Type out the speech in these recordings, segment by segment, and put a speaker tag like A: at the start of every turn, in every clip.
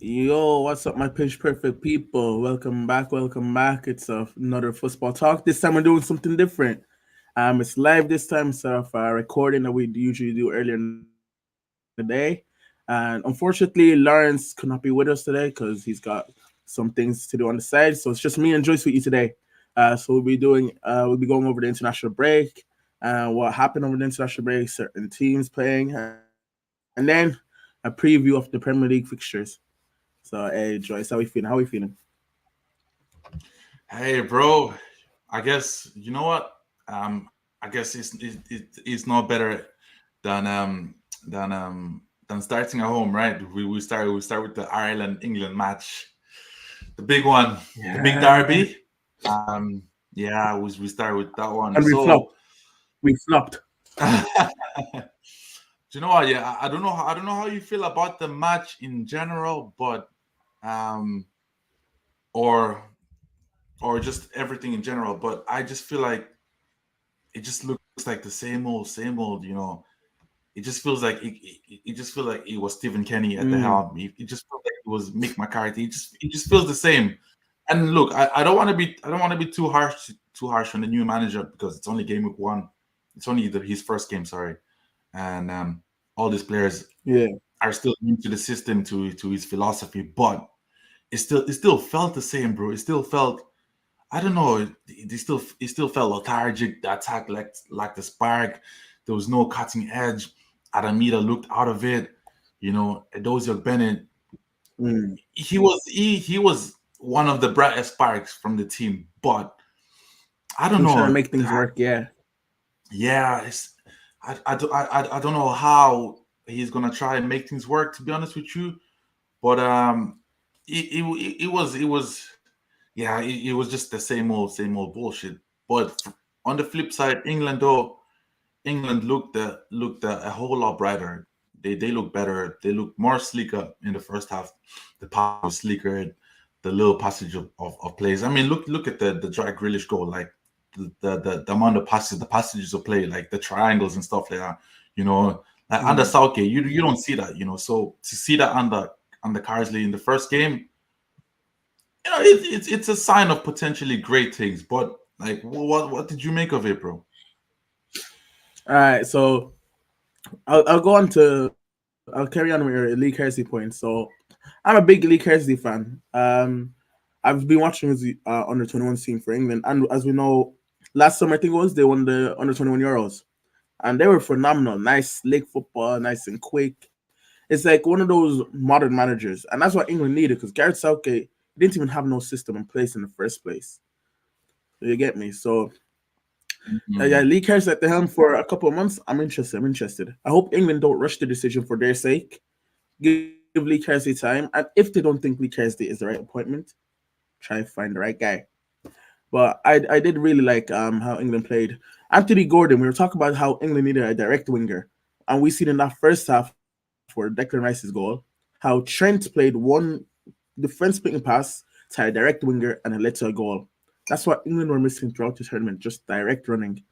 A: Yo, what's up, my pitch perfect people? Welcome back, welcome back. It's another football talk. This time we're doing something different. It's live this time instead of recording that we usually do earlier in the day. And unfortunately, Lawrence could not be with us today because he's got some things to do on the side. So it's just me and Joyce with you today. We'll be going over the international break, what happened over the international break, certain teams playing, and then a preview of the Premier League fixtures. So, hey, Joyce, how we feeling? How we feeling?
B: Hey, bro. I guess you know what? I guess it's not better than um than um than starting at home, right? We start with the Ireland England match, the big one, the big
A: Yeah,
B: derby. Yeah, we start with that one.
A: and we flopped.
B: So,
A: We flopped.
B: do you know what? Yeah, I don't know. I don't know how you feel about the match in general, but um, or or just everything in general. But I just feel like it just looks like the same old. It just feels like it just feels like it was Stephen Kenny at the
A: Mm,
B: helm. It just feels like it was Mick McCarthy. It just feels the same. And look, I don't want to be too harsh on the new manager because it's only game week one. It's only his first game, sorry, and all these players
A: yeah,
B: are still new to the system, to his philosophy, but it still felt the same, bro. It still felt, I don't know. It still felt lethargic. The attack lacked the spark. There was no cutting edge. Adamida looked out of it. Edoziel Bennett.
A: mm.
B: He was one of the brightest sparks from the team, but I don't
A: I'm trying to
B: know.
A: make things work. Yeah,
B: Yeah, I don't know how he's gonna try and make things work. To be honest with you, but it was yeah, it was just the same old bullshit. But on the flip side, England looked a whole lot brighter. They look better. They look more sleeker in the first half. The pass was sleeker. The little passage of plays. I mean, look at the Jack Grealish goal. Like the amount of passes, the passages of play, like the triangles and stuff like that. You know, like under
A: mm.
B: Southgate, you don't see that. So to see that under Carsley in the first game, it's a sign of potentially great things. But like, what did you make of it, bro?
A: All right, so I'll go on to I'll carry on with your Lee Kersey point. So I'm a big Lee Kersey fan. I've been watching his under 21 team for England, and as we know, last summer I think it was they won the under 21 Euros, and they were phenomenal. Nice, slick football, nice and quick. It's like one of those modern managers, and that's what England needed because Gareth Southgate didn't even have no system in place in the first place. You get me? So yeah,
B: Mhm.
A: Lee Kerr's at the helm for a couple of months. I'm interested. I'm interested. I hope England don't rush the decision for their sake. Give Lee Kersey time, and if they don't think Lee Kersey is the right appointment, try to find the right guy. But I did really like how England played. Anthony Gordon. We were talking about how England needed a direct winger, and we seen in that first half for Declan Rice's goal how Trent played one defense splitting pass to a direct winger and it led to a goal. That's what England were missing throughout the tournament, just direct running.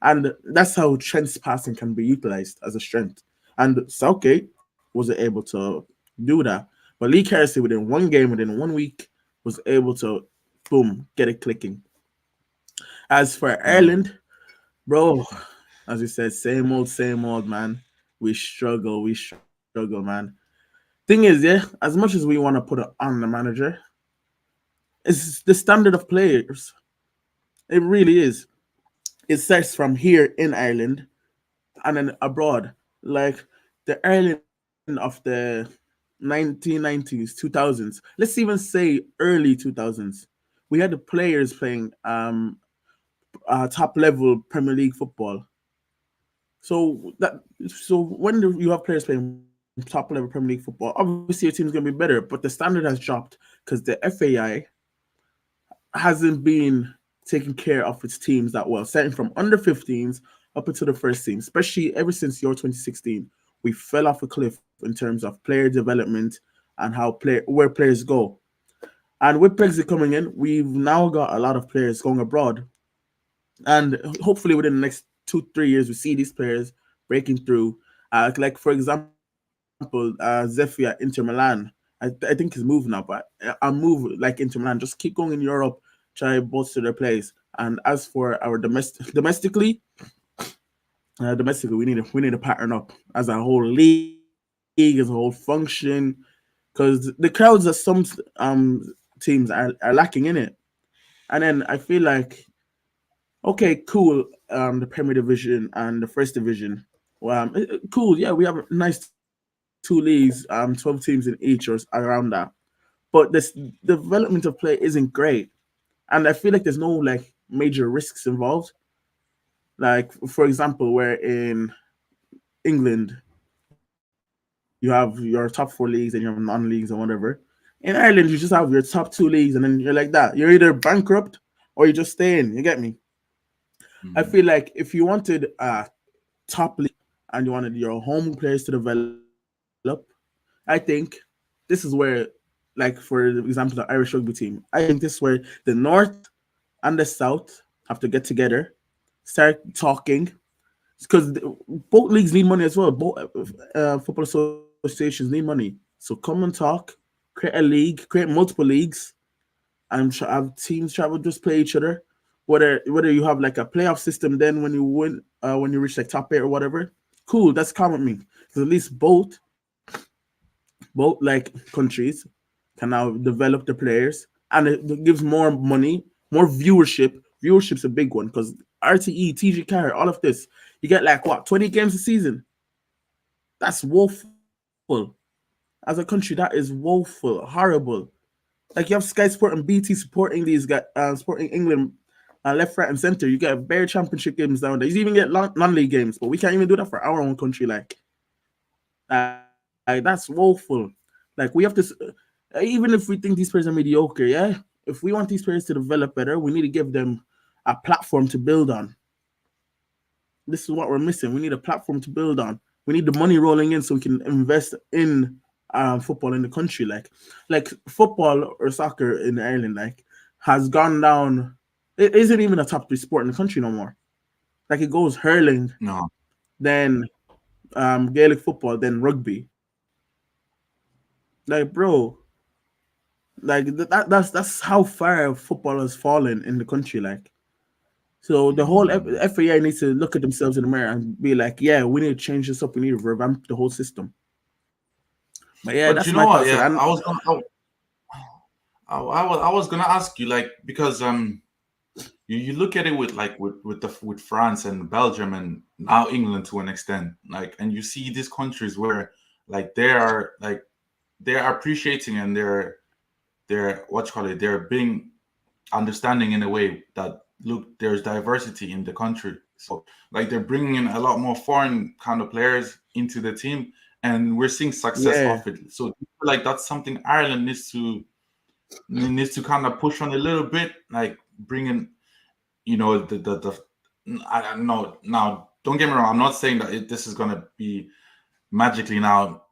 A: And that's how Trent's passing can be utilized as a strength. And Southgate wasn't able to do that. But Lee Kersey, within one game, within 1 week, was able to, boom, get it clicking. As for
B: Mm.
A: Ireland, bro, as we said, same old, man. We struggle, man. Thing is, yeah, as much as we want to put it on the manager, it's the standard of players. It really is. It starts from here in Ireland and then abroad. Like the Ireland of the 1990s, 2000s, let's even say early 2000s, we had the players playing top level Premier League football. So when you have players playing top level Premier League football, obviously your team's gonna be better, but the standard has dropped because the FAI hasn't been taking care of its teams that well, starting from under 15s up into the first team, especially ever since Euro 2016. We fell off a cliff in terms of player development and where players go. And with Brexit coming in, we've now got a lot of players going abroad. And hopefully within the next 2, 3 years, we see these players breaking through. Like for example, Zefia Inter Milan. I think his move now, but a move like Inter Milan, just keep going in Europe, try bolster their place. And as for our domestically, we need to pattern up as a whole league, as a whole function, because the crowds that some teams are lacking in it. And then I feel like, okay, cool, the Premier Division and the First Division, cool, yeah, we have nice two leagues, 12 teams in each or around that. But this development of play isn't great, and I feel like there's no like major risks involved. Like for example, where in England you have your top four leagues and your non-leagues and whatever. In Ireland, you just have your top two leagues, and then you're like that. You're either bankrupt or you just stay in. You get me? I feel
B: Mhm.
A: like if you wanted a top league and you wanted your home players to develop, I think this is where, like for example, the Irish rugby team, I think this is where the North and the South have to get together, start talking, because both leagues need money as well. Both football associations need money. So come and talk, create a league, create multiple leagues, and have teams travel just play each other. Whether you have like a playoff system, then when you reach like top eight or whatever, cool. That's common with me. Because at least both like countries can now develop the players, and it gives more money, more viewership. Viewership's a big one because RTE, TG Car, all of this, you get like what 20 games a season. That's woeful. As a country, that is woeful, horrible. Like you have Sky Sport and BT supporting these guys, supporting England, left, right, and center. You get bare championship games down there. You even get non-league games, but we can't even do that for our own country. Like that's woeful. Like we have to, even if we think these players are mediocre, yeah. If we want these players to develop better, we need to give them a platform to build on. This is what we're missing. We need a platform to build on. We need the money rolling in so we can invest in football in the country. Like football or soccer in Ireland, like has gone down. It isn't even a top three sport in the country no more. Like it goes hurling,
B: No.
A: then Gaelic football, then rugby. Like bro, that's how far football has fallen in the country. Like so, the whole
B: Mm.
A: FAI needs to look at themselves in the mirror and be like, yeah, we need to change this up. We need to revamp the whole system. But yeah, that's
B: But
A: my
B: you know
A: thoughts on
B: what?
A: it.
B: Yeah,
A: And
B: I was gonna ask you like because you look at it with like with France and Belgium and now England to an extent, like, and you see these countries where like they are appreciating and they're what you call it, they're being understanding in a way that look, there's diversity in the country. So like they're bringing in a lot more foreign kind of players into the team, and we're seeing success
A: yeah,
B: off it. So like that's something Ireland needs to kind of push on a little bit, like bringing, the I don't know. Now don't get me wrong, I'm not saying that this is gonna be magically now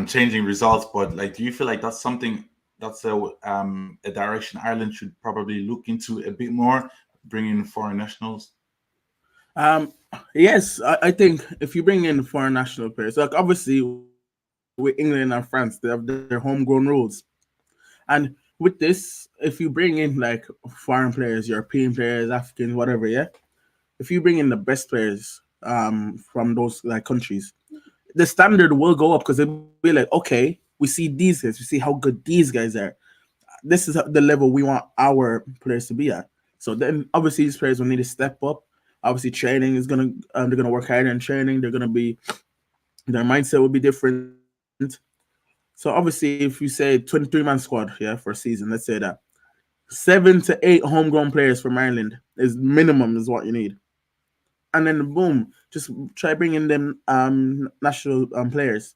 B: changing results, but like do you feel like that's something that's a direction Ireland should probably look into a bit more, bringing in foreign nationals?
A: um, yes, I think if you bring in foreign national players, like obviously with England and France, they have their homegrown rules, and with this, if you bring in like foreign players, European players, Africans, whatever, yeah, if you bring in the best players from those like countries, the standard will go up because they'll be like, okay, we see these guys, we see how good these guys are. This is the level we want our players to be at. So then, obviously, these players will need to step up. Obviously, training is gonna they're gonna work harder in training. They're gonna be their mindset will be different. So obviously, if you say 23-man squad, yeah, for a season, let's say that 7 to 8 homegrown players from Ireland is minimum is what you need, and then boom, just try bringing them national players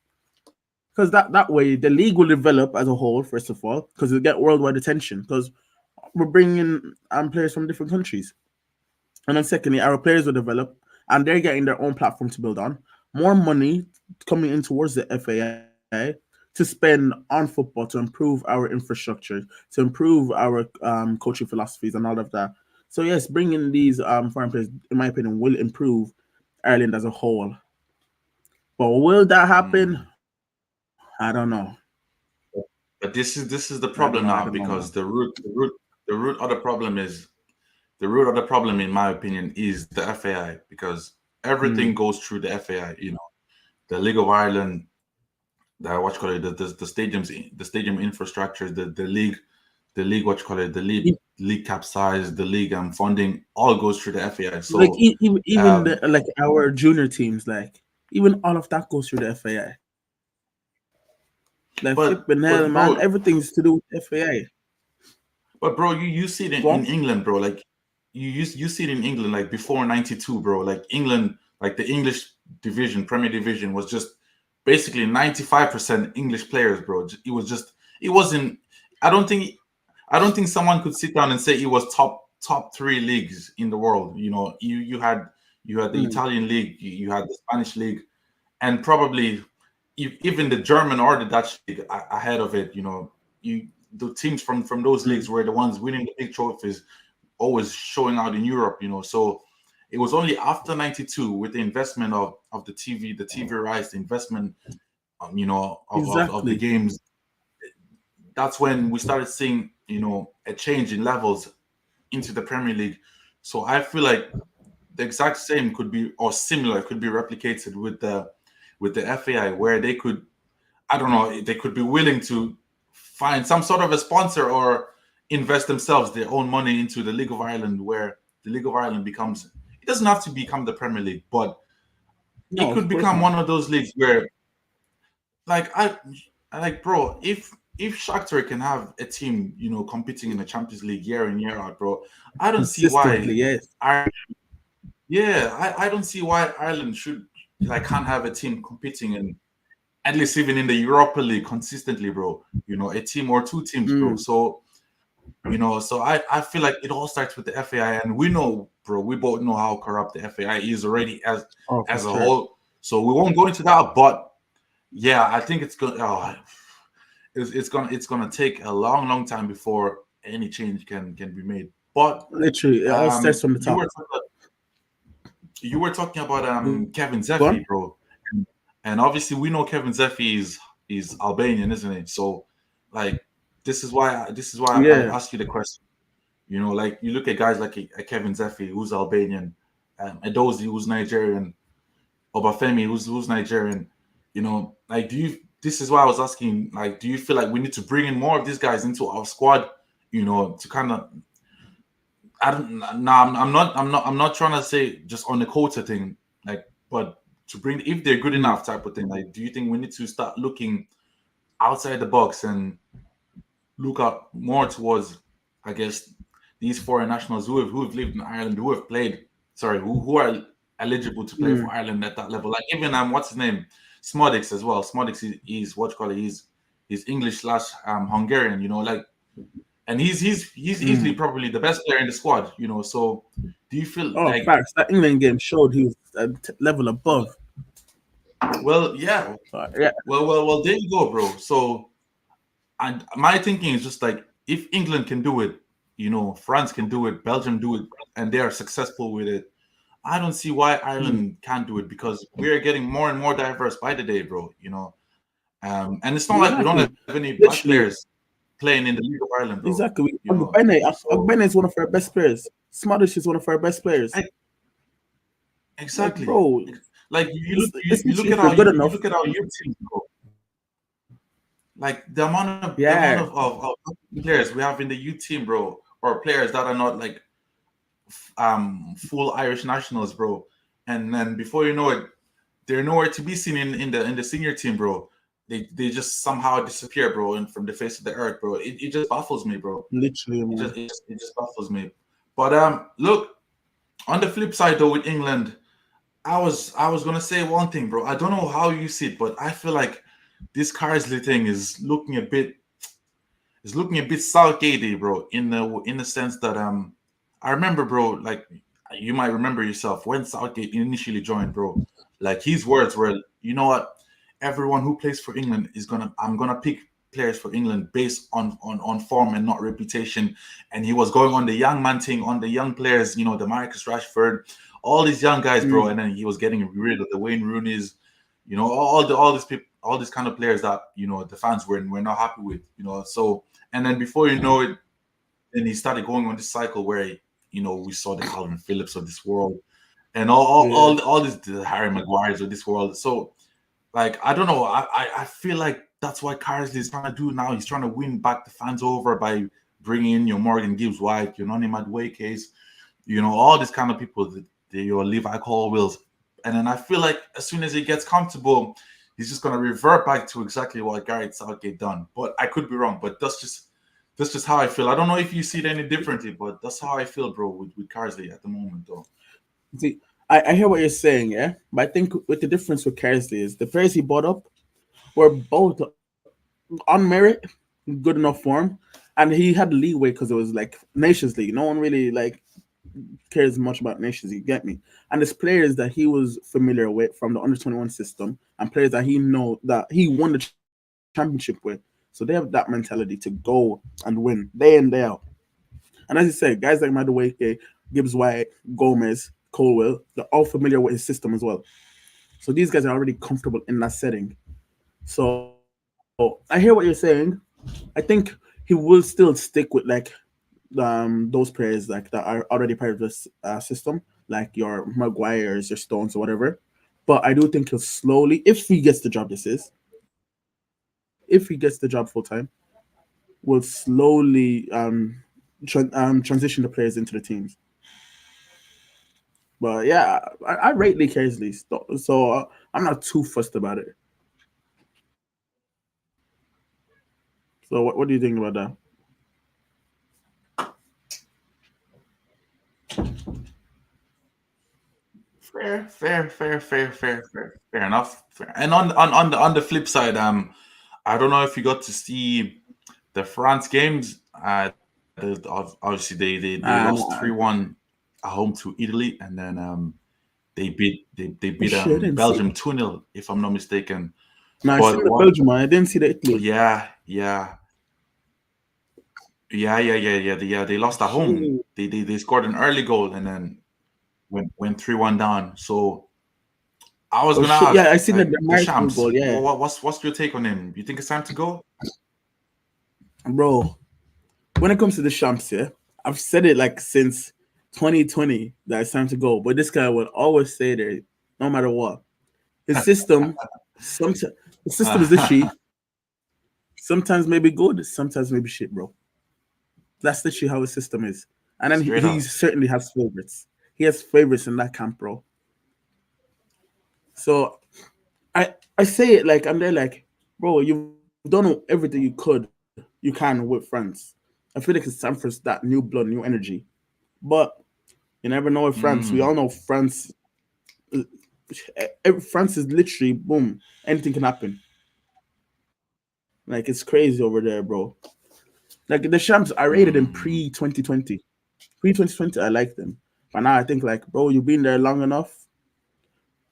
A: because that way the league will develop as a whole. First of all, because it'll get worldwide attention because we're bringing in players from different countries. And then secondly, our players will develop and they're getting their own platform to build on. More money coming in towards the FAI to spend on football to improve our infrastructure, to improve our coaching philosophies and all of that. So yes, bringing these foreign players, in my opinion, will improve Ireland as a whole. But will that happen?
B: Mm.
A: I don't know.
B: But this is the
A: I don't
B: problem
A: know. I
B: now
A: don't know,
B: because
A: man.
B: the root of the problem is the root of the problem, in my opinion, is the FAI because everything
A: Mm.
B: goes through the FAI. The League of Ireland, the what you call it, the stadiums, the stadium infrastructure, the league, what you call it, the league
A: E-
B: league cap size, the league funding, all goes through the FAI.
A: Like
B: So,
A: even
B: um,
A: like our junior teams, like even all of that goes through the FAI. Like flipping hell,
B: but
A: man,
B: bro,
A: everything's to do with FAI.
B: you see it in
A: What?
B: England, bro. Like you see it in England, like before '92, bro. Like England, like the English division, Premier Division, was just basically 95% English players, bro. It was just it wasn't. I don't think I don't think someone could sit down and say it was top three leagues in the world. You had the
A: Mm.
B: Italian league, you had the Spanish league, and probably even the German or the Dutch league ahead of it. The teams from those
A: Mm.
B: leagues were the ones winning the big trophies, always showing out in Europe. So it was only after '92 with the investment of the TV rights, the investment, of the
A: Exactly.
B: games. That's when we started seeing a change in levels into the Premier League. So I feel like the exact same could be, or similar could be, replicated with the FAI, where they could, I don't know, they could be willing to find some sort of a sponsor or invest themselves their own money into the League of Ireland, where the League of Ireland becomes, it doesn't have to become the Premier League, but it
A: No,
B: could
A: of course
B: become
A: not.
B: one of those leagues where, like, bro, if Shakhtar can have a team, competing in the Champions League year in year out, bro, I don't see
A: Consistently,
B: why.
A: yes.
B: Yeah, I don't see why Ireland should, like, can't have a team competing in, at least even in the Europa League consistently, bro. A team or two teams, bro.
A: Mm.
B: So I feel like it all starts with the FAI, and we know, bro, we both know how corrupt the FAI is already as
A: Oh, for
B: as a
A: sure.
B: whole. So we won't go into that, but yeah, I think it's gonna take a long, long time before any change can be made. But
A: Literally, it all starts from the
B: you
A: top.
B: were talking about Kevin
A: Go on.
B: Zeffy, bro, and obviously we know Kevin Zeffy is Albanian, isn't it? So, like, this is why I
A: Yeah.
B: asked you the question. Like, you look at guys like a Kevin Zeffy, who's Albanian, Edozie, who's Nigerian, Obafemi, who's Nigerian. Like, this is why I was asking, like, do you feel like we need to bring in more of these guys into our squad, to kind of, I don't, no, I'm not trying to say just on the quota thing, like, but to bring, if they're good
A: Mm.
B: enough type of thing, like, do you think we need to start looking outside the box and look up more towards, I guess, these foreign nationals who have lived in Ireland, who have played, sorry, who are eligible to play
A: Mm.
B: for Ireland at that level. Like, even what's his name, Smodix as well. Smodix is what you call it. He's English slash Hungarian. Like, and he's easily
A: Mm.
B: probably the best player in the squad. So do you feel
A: Oh,
B: like,
A: facts. That England game showed he was a level above.
B: well, yeah,
A: Yeah.
B: well, there you go, bro. So, and my thinking is just like, if England can do it, France can do it, Belgium do it, and they are successful with it. I don't see why
A: Mm.
B: Ireland can't do it, because we are getting more and more diverse by the day, bro. And it's not like we don't
A: Exactly.
B: have any black
A: Literally.
B: players playing in the League of Ireland, bro.
A: Exactly.
B: You know, so
A: Ogbene is one of our best players. Smothers is one of our best players.
B: I,
A: Like,
B: exactly.
A: bro,
B: Like, you look,
A: it's
B: you look
A: literally
B: at
A: if you're
B: our
A: good
B: you
A: enough.
B: look at our youth team, bro. Like, the amount
A: Yeah.
B: of players we have in the youth team, bro, or players that are not like full Irish nationals, bro. And then before you know it, they're nowhere to be seen in the senior team, bro. They just somehow disappear, bro, and from the face of the earth, bro. It just baffles me, bro.
A: Literally,
B: It just
A: man.
B: it just, it just baffles me. But look, on the flip side though, with England, I was gonna say one thing, bro. I don't know how you see it, but I feel like this Carsley thing is looking a bit Southgatey, bro. In the sense that I remember, bro. Like, you might remember yourself when Southgate initially joined, bro. Like, his words were, you know what, everyone who plays for England I'm gonna pick players for England based on form and not reputation. And he was going on the young man thing, on the young players, the Marcus Rashford, all these young guys, bro.
A: Mm.
B: And then he was getting rid of the Wayne Rooney's, all these people. all these kind of players that the fans were not happy with. So and then before you know it, then he started going on this cycle where we saw the Calvin Phillips of this world and all
A: Yeah.
B: this the Harry Maguires of this world. So like I don't know, I feel like that's what Carsley is trying to do now. He's trying to win back the fans over by bringing in your Morgan Gibbs White, your Noni Madueke case, all these kind of people, your Levi Colwills. And then I feel like as soon as he gets comfortable, he's just going to revert back to exactly what Gareth Southgate done. But I could be wrong. But that's just how I feel. I don't know if you see it any differently, but that's how I feel, bro, with Carsley at the moment, though.
A: See, I hear what you're saying, yeah, but I think with the difference with Kersley is the players he brought up were both on merit, good enough form, and he had leeway because it was like Nations League. No one really like cares much about Nations. You get me? And there's players that he was familiar with from the under 21 system, and players that he know that he won the championship with. So they have that mentality to go and win day in day out. And as you said, guys like Madueke, Gibbs White, Gomez, Colwell, they're all familiar with his system as well. So these guys are already comfortable in that setting. So I hear what you're saying. I think he will still stick with like those players like that are already part of this system, like your Maguires, your Stones, or whatever. But I do think he'll slowly, if he gets the job, this is if he gets the job full time, will slowly transition the players into the teams. But yeah, I rate Lee Carsley, so I'm not too fussed about it. So what do you think about that?
B: Fair enough. Fair. And on the flip side, I don't know if you got to see the France games. Obviously they lost
A: Nah,
B: 3-1 at home to Italy, and then they beat
A: oh shit, I didn't
B: Belgium
A: see.
B: 2-0, if I'm not mistaken.
A: No, I seen
B: But
A: the
B: what?
A: Belgium one. I didn't see the Italy.
B: Yeah. They lost at home.
A: Shit.
B: They scored an early goal and then went 3-1 down. So I was
A: Oh
B: gonna
A: shit. Yeah,
B: ask,
A: I seen
B: like,
A: the
B: the
A: Marshall
B: champs.
A: goal. Yeah,
B: What's your take on him? You think it's time to go?
A: bro. When it comes to the champs, yeah, I've said it like since 2020 that it's time to go. But this guy would always say there, no matter what. His system, sometimes the system is literally sometimes maybe good, sometimes maybe shit, bro. That's literally how his system is. And then
B: Straight
A: he
B: up.
A: certainly has favorites. He has favorites in that camp, bro. So I say it like I'm there like, bro, you've done everything you can with France. I feel like it's time for that new blood, new energy. But you never know with France. We all know
B: Mm.
A: France. France is literally boom. Anything can happen. Like it's crazy over there, bro. Like the champs, I rated them pre
B: Mm.
A: 2020. Pre 2020, I liked them. But now I think like, bro, you've been there long enough.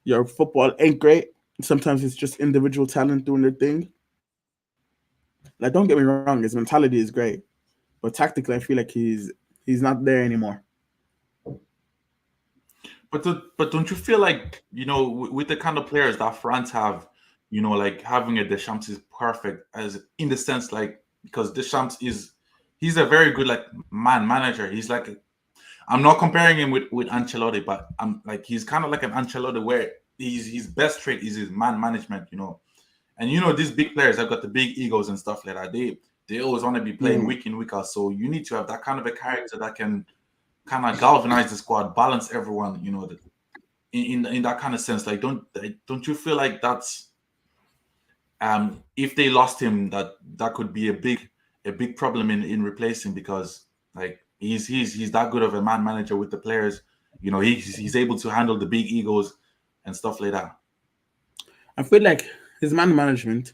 A: Your football ain't great. Sometimes it's just individual talent doing their thing. Like, don't get me wrong, his mentality is great, but tactically, I feel like he's not there anymore.
B: But don't you feel like, with the kind of players that France have, like having a Deschamps is perfect, as in the sense, like, because Deschamps he's a very good, like, man manager. He's like I'm not comparing him with Ancelotti, but I'm like he's kind of like an Ancelotti where his best trait is his man management. And these big players have got the big egos and stuff like that. They always want to be playing
A: Mm.
B: week in, week out. So you need to have that kind of a character that can kind of galvanize the squad, balance everyone, in that kind of sense. Like, don't you feel like that's if they lost him, that could be a big problem in replacing, because like he's that good of a man manager with the players. He's able to handle the big egos and stuff like that.
A: I feel like his man management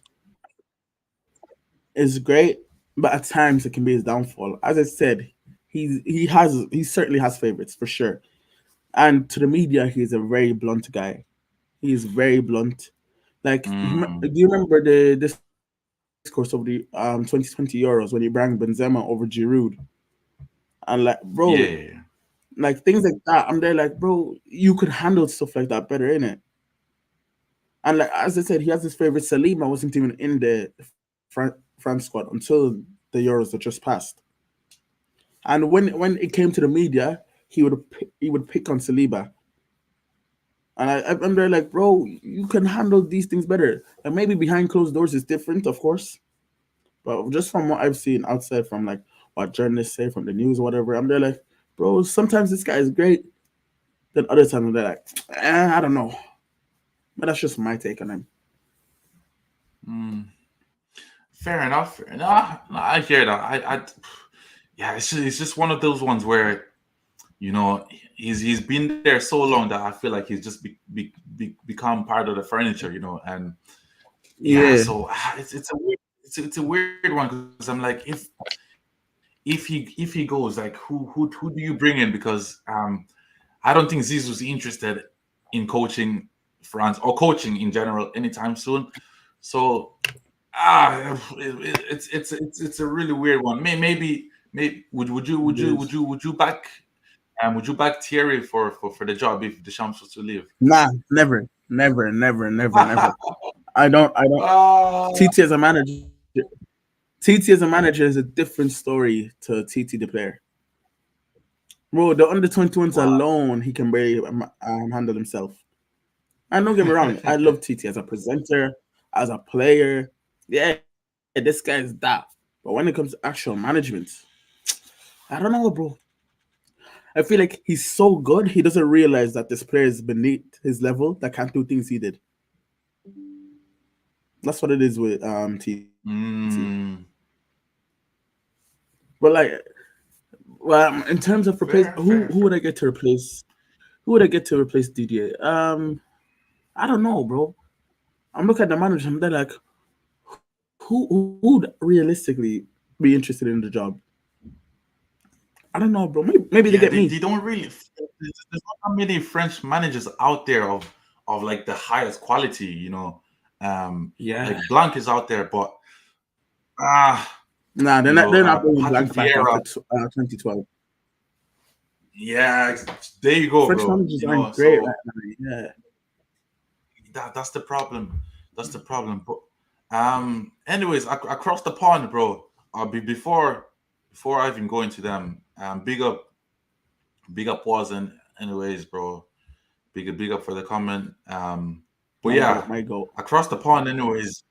A: is great, but at times it can be his downfall. As I said, he certainly has favorites for sure. And to the media, he's a very blunt guy. He's very blunt. Like,
B: Mm,
A: do you remember the discourse of the 2020 Euros when he brought Benzema over Giroud? And like, bro,
B: yeah.
A: like things like that. I'm there like, bro, you could handle stuff like that better, innit? And like as I said, he has his favorite. Salima wasn't even in the France squad until the Euros that just passed. And when it came to the media, he would pick on Saliba. And I'm there like, bro, you can handle these things better. And maybe behind closed doors is different, of course. But just from what I've seen outside from like what journalists say from the news or whatever, I'm there like, bro, sometimes this guy is great. Then other times they're like, I don't know. But that's just my take on him.
B: Mm, fair enough. No, I hear that. Yeah, it's just one of those ones where he's been there so long that I feel like he's just become part of the furniture, and yeah,
A: Yeah,
B: so it's a weird one because I'm like, if he goes, like who do you bring in? Because I don't think Zizou's interested in coaching France or coaching in general anytime soon. So it's a really weird one. Maybe
A: it is.
B: would you back Thierry for the job if Deschamps was to leave?
A: Nah, never, never, never, never, never. I don't.
B: uh,
A: TT as a manager, TT as a manager is a different story to TT the player. Bro, the under 21s
B: wow.
A: alone, he can barely handle himself. And don't get me wrong, I love TT as a presenter, as a player. Yeah, this guy is that. But when it comes to actual management, I don't know, bro. I feel like he's so good, he doesn't realize that this player is beneath his level that can't do things he did. That's what it is with TT.
B: mm,
A: But like, well, in terms of replace, who would I
B: fair.
A: get to replace? Who would I get to replace Didier? I don't know, bro. I'm looking at the manager. I'm there like, who would realistically be interested in the job? I don't know, bro. Maybe they get
B: Yeah,
A: me.
B: they don't really. There's not that many French managers out there of like the highest quality.
A: Yeah.
B: Like Blanc is out there, but ah,
A: Nah, they're not bringing
B: Patrick
A: Blank back after
B: Vieira.
A: 2012.
B: Yeah, there you go,
A: French
B: bro.
A: managers aren't great right
B: So
A: now. Yeah.
B: that's the problem. That's the problem. But anyways, across the pond, bro. Before I even go into them, big up was and anyways, bro. Big up for the comment. But
A: My
B: yeah,
A: goat, my goat.
B: across the pond, anyways.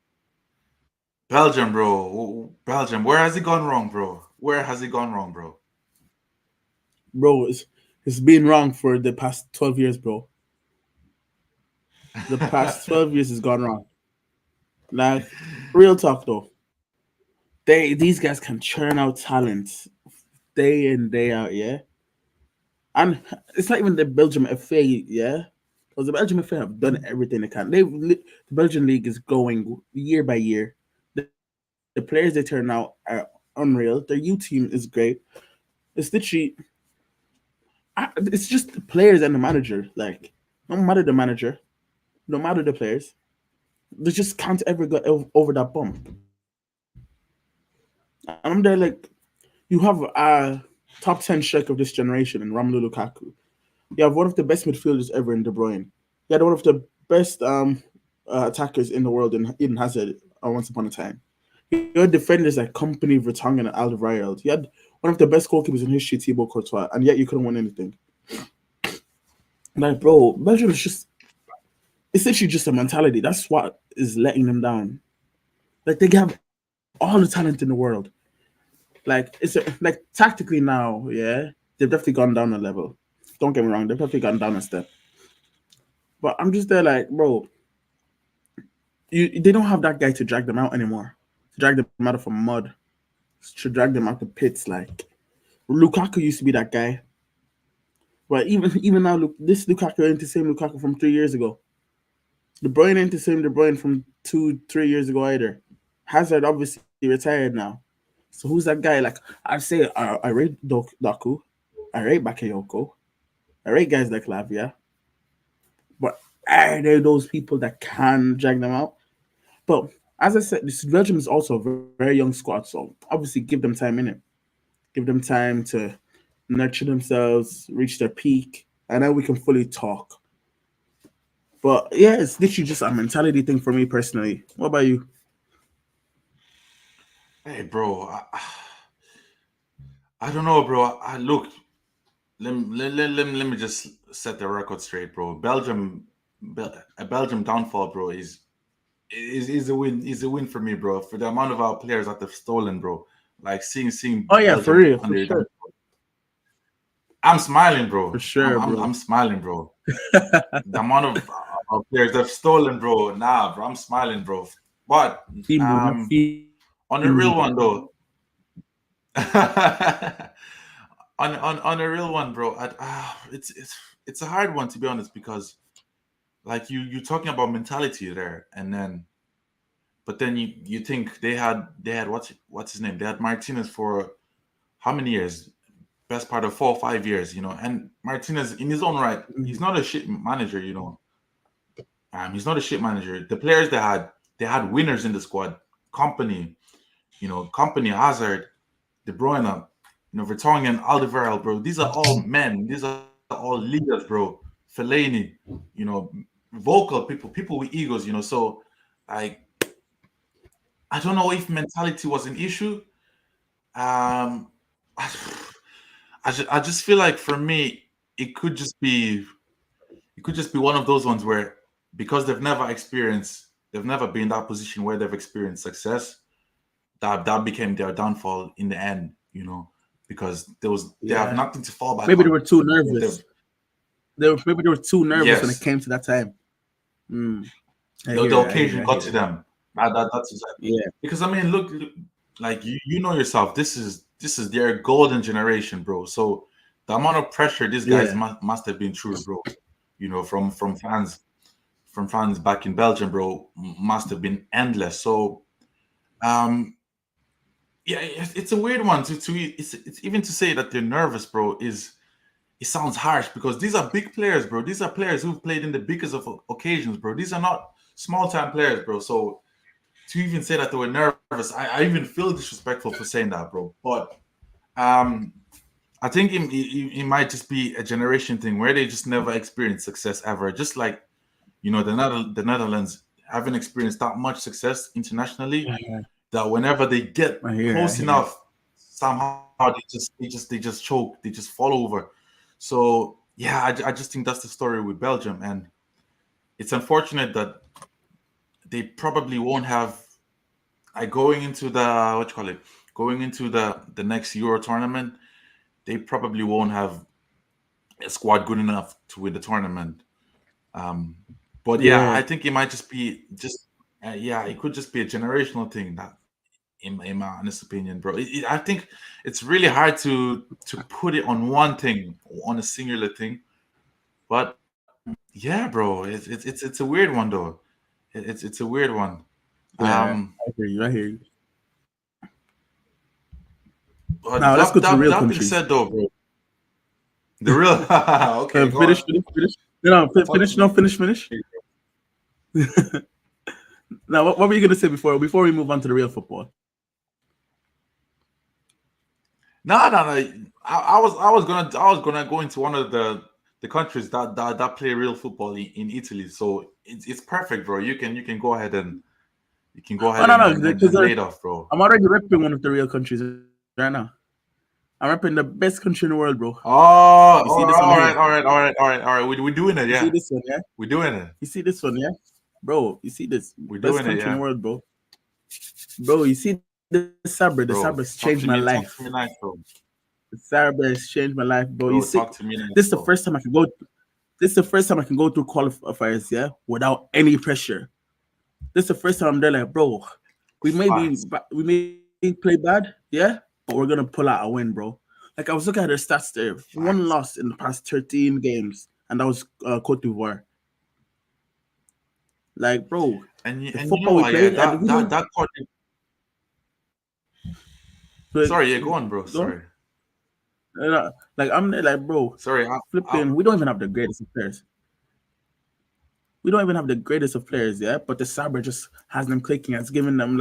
B: Belgium, bro. Belgium. Where has it gone wrong, bro? Where has it gone wrong, bro?
A: Bro, it's been wrong for the past 12 years, bro. The past 12 years has gone wrong. Like, real talk though. These guys can churn out talent day in, day out, yeah? And it's not even the Belgium FA, yeah? Because the Belgium FA have done everything they can. The Belgian league is going year by year. The players they turn out are unreal. Their youth team is great. It's literally, it's just the players and the manager. Like, no matter the manager, no matter the players, they just can't ever go over that bump. And I'm there like, you have a top 10 strike of this generation in Romelu Lukaku. You have one of the best midfielders ever in De Bruyne. You had one of the best attackers in the world in Eden Hazard once upon a time. You had defenders like Company, Vertonghen, and Alderweireld. You had one of the best goalkeepers in history, Thibaut Courtois, and yet you couldn't win anything. Like, bro, Belgium is just, it's literally just a mentality. That's what is letting them down. Like, they have all the talent in the world. Like tactically now, yeah, they've definitely gone down a level. Don't get me wrong, they've definitely gone down a step. But I'm just there like, bro, they don't have that guy to drag them out anymore. To drag them out of a mud. To drag them out the pits. Like Lukaku used to be that guy. But even now, look, this Lukaku ain't the same Lukaku from 3 years ago. De Bruyne ain't the same De Bruyne from 2, 3 years ago either. Hazard obviously retired now. So who's that guy? Like I say, I rate Doku, I rate Bakayoko, I rate guys like Lavia, but are there those people that can drag them out? But as I said, this Belgium is also a very young squad, so obviously give them time in it. Give them time to nurture themselves, reach their peak, and then we can fully talk. But yeah, it's literally just a mentality thing for me personally. What about you?
B: Hey, bro, I don't know, bro. I look. Let me just set the record straight, bro. A Belgium downfall, bro, is a win. Is a win for me, bro. For the amount of our players that they've stolen, bro. Like seeing
A: Oh yeah, for
B: Belgium
A: real, for
B: under
A: sure,
B: them. I'm smiling,
A: for
B: bro.
A: sure,
B: I'm
A: bro.
B: smiling, bro. The amount of players they've stolen, bro. Nah, bro. I'm smiling, bro. But
A: Female, not
B: on the
A: female.
B: real one though, on a real one, bro. It's a hard one to be honest because like you talking about mentality there, and then but then you think they had what's his name? They had Martinez for how many years? Best part of 4 or 5 years, And Martinez, in his own right, he's not a shit manager. He's not a shit manager. The players they had winners in the squad. Company, Company, Hazard, De Bruyne, Vertonghen, Alderweireld, bro. These are all men. These are all leaders, bro. Fellaini, you know, vocal people with egos. So, like, I don't know if mentality was an issue. Um, I, I just feel like for me, it could just be it could just be one of those ones where because they've never been in that position where they've experienced success, that became their downfall in the end, because they have
A: Yeah,
B: nothing to fall back
A: maybe they
B: on.
A: were too
B: They've
A: nervous. Maybe they were too nervous when it
B: yes,
A: came to that time. Mm, I
B: the
A: hear it. I hear it.
B: occasion
A: I
B: got
A: hear
B: to
A: it.
B: them. That's exactly
A: Yeah,
B: because I mean, look, like you know yourself. This is their golden generation, bro. So the amount of pressure these guys
A: yeah,
B: must have been through, bro. From fans back in Belgium, bro, must have been endless. So um, yeah, it's a weird one it's even to say that they're nervous, bro. It sounds harsh because these are big players, bro. These are players who've played in the biggest of occasions, bro. These are not small time players, bro. So to even say that they were nervous, I even feel disrespectful for saying that, bro. But um, I think it might just be a generation thing where they just never experienced success ever. Just like the Netherlands haven't experienced that much success internationally.
A: yeah.
B: That whenever they get
A: I hear it. I
B: close
A: hear it.
B: enough, somehow they just choke, they just fall over. So yeah, I just think that's the story with Belgium, and it's unfortunate that they probably won't have. Going into the what you call it, going into the next Euro tournament, they probably won't have a squad good enough to win the tournament. Um, but yeah,
A: Yeah,
B: I think it might just be yeah, it could just be a generational thing that in my honest opinion, bro. I think it's really hard to put it on one thing, on a singular thing. But yeah, bro, it's a weird one though. It's a weird one.
A: yeah.
B: Um,
A: I hear you. I hear you.
B: but
A: Now let's
B: that
A: go to the
B: that
A: real
B: that being
A: countries.
B: said, though, bro, the real okay, go
A: Finish,
B: on,
A: finish, finish. No,
B: talk
A: finish.
B: to
A: No,
B: me.
A: finish, finish. Now, what were you gonna say before we move on to the real football?
B: No, no, no. I was gonna go into one of the countries that play real football in Italy. So it's perfect, bro. You can go ahead and you can go
A: Oh
B: ahead
A: no,
B: and
A: no,
B: and, and,
A: because
B: and lay it off, bro.
A: I'm already repping one of the real countries right now. I'm repping the best country in the world, bro.
B: Oh,
A: You see
B: all
A: this one
B: right,
A: here?
B: all right, all right, all right, all right. We're doing it,
A: You see
B: yeah.
A: this one, yeah?
B: We're doing it.
A: You see this one, yeah? Bro, you see this
B: We're
A: best
B: doing it,
A: country in the
B: yeah,
A: world, bro. Bro, you see the Sabre. The Sabre has
B: bro.
A: changed my
B: Talk to
A: life.
B: me nice, bro.
A: The Sabre has changed my life, bro. You
B: Bro,
A: see,
B: talk to me nice,
A: this is the
B: bro.
A: first time I can go. This is the first time I can go through qualifiers, yeah, without any pressure. This is the first time I'm there, like, bro,
B: Facts.
A: we may play bad, yeah, but we're gonna pull out a win, bro. Like I was looking at their stats there, one
B: Facts.
A: loss in the past 13 games, and that was Cote d'Ivoire. Like, bro, the
B: And you know
A: football we
B: what? Yeah,
A: play, and
B: that
A: we
B: that
A: don't.
B: that part.
A: Like,
B: Sorry, yeah, go on, bro.
A: don't
B: Sorry,
A: like I'm there, like, bro,
B: sorry.
A: flipping. We don't even have the greatest of players. We don't even have the greatest of players, yeah. But the Sabre just has them clicking. It's giving them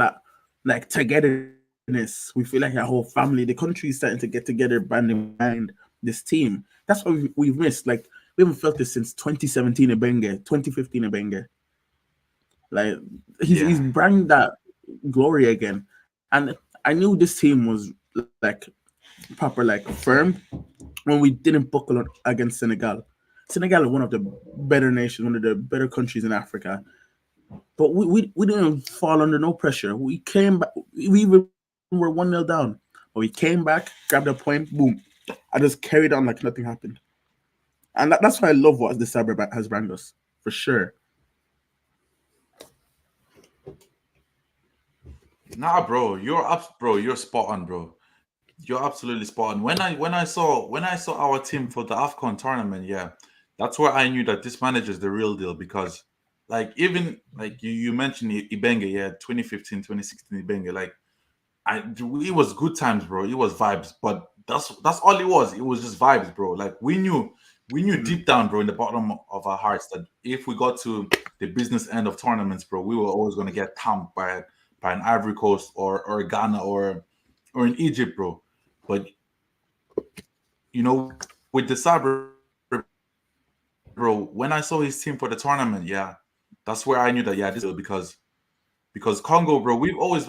A: like togetherness. We feel like a whole family. The country is starting to get together, banding behind this team. That's what we've missed. Like We haven't felt this since 2017 Ibenge, 2015 Ibenge. Like he's
B: Yeah.
A: bringing that glory again. And I knew this team was like proper, like firm when we didn't buckle on against Senegal. Senegal are one of the better nations, one of the better countries in Africa. But we didn't fall under no pressure. We came back. We even were 1-0 down, but we came back, grabbed a point, boom. I just carried on like nothing happened. And that's why I love what the Cyber has brought us, for sure.
B: Nah, bro, you're up, bro. You're spot on, bro. You're absolutely spot on. When I saw our team for the Afcon tournament, yeah, that's where I knew that this manager is the real deal because, like, even like you mentioned Ibenge, yeah, 2015, 2016 Ibenge, like it was good times, bro. It was vibes, but that's all it was. It was just vibes, bro. Like we knew
A: Mhm.
B: deep down, bro, in the bottom of our hearts that if we got to the business end of tournaments, bro, we were always gonna get thumped by an Ivory Coast or a Ghana or in Egypt, bro. But with the Sabre, bro, when I saw his team for the tournament, yeah, that's where I knew that yeah, this is the real deal because Congo, bro,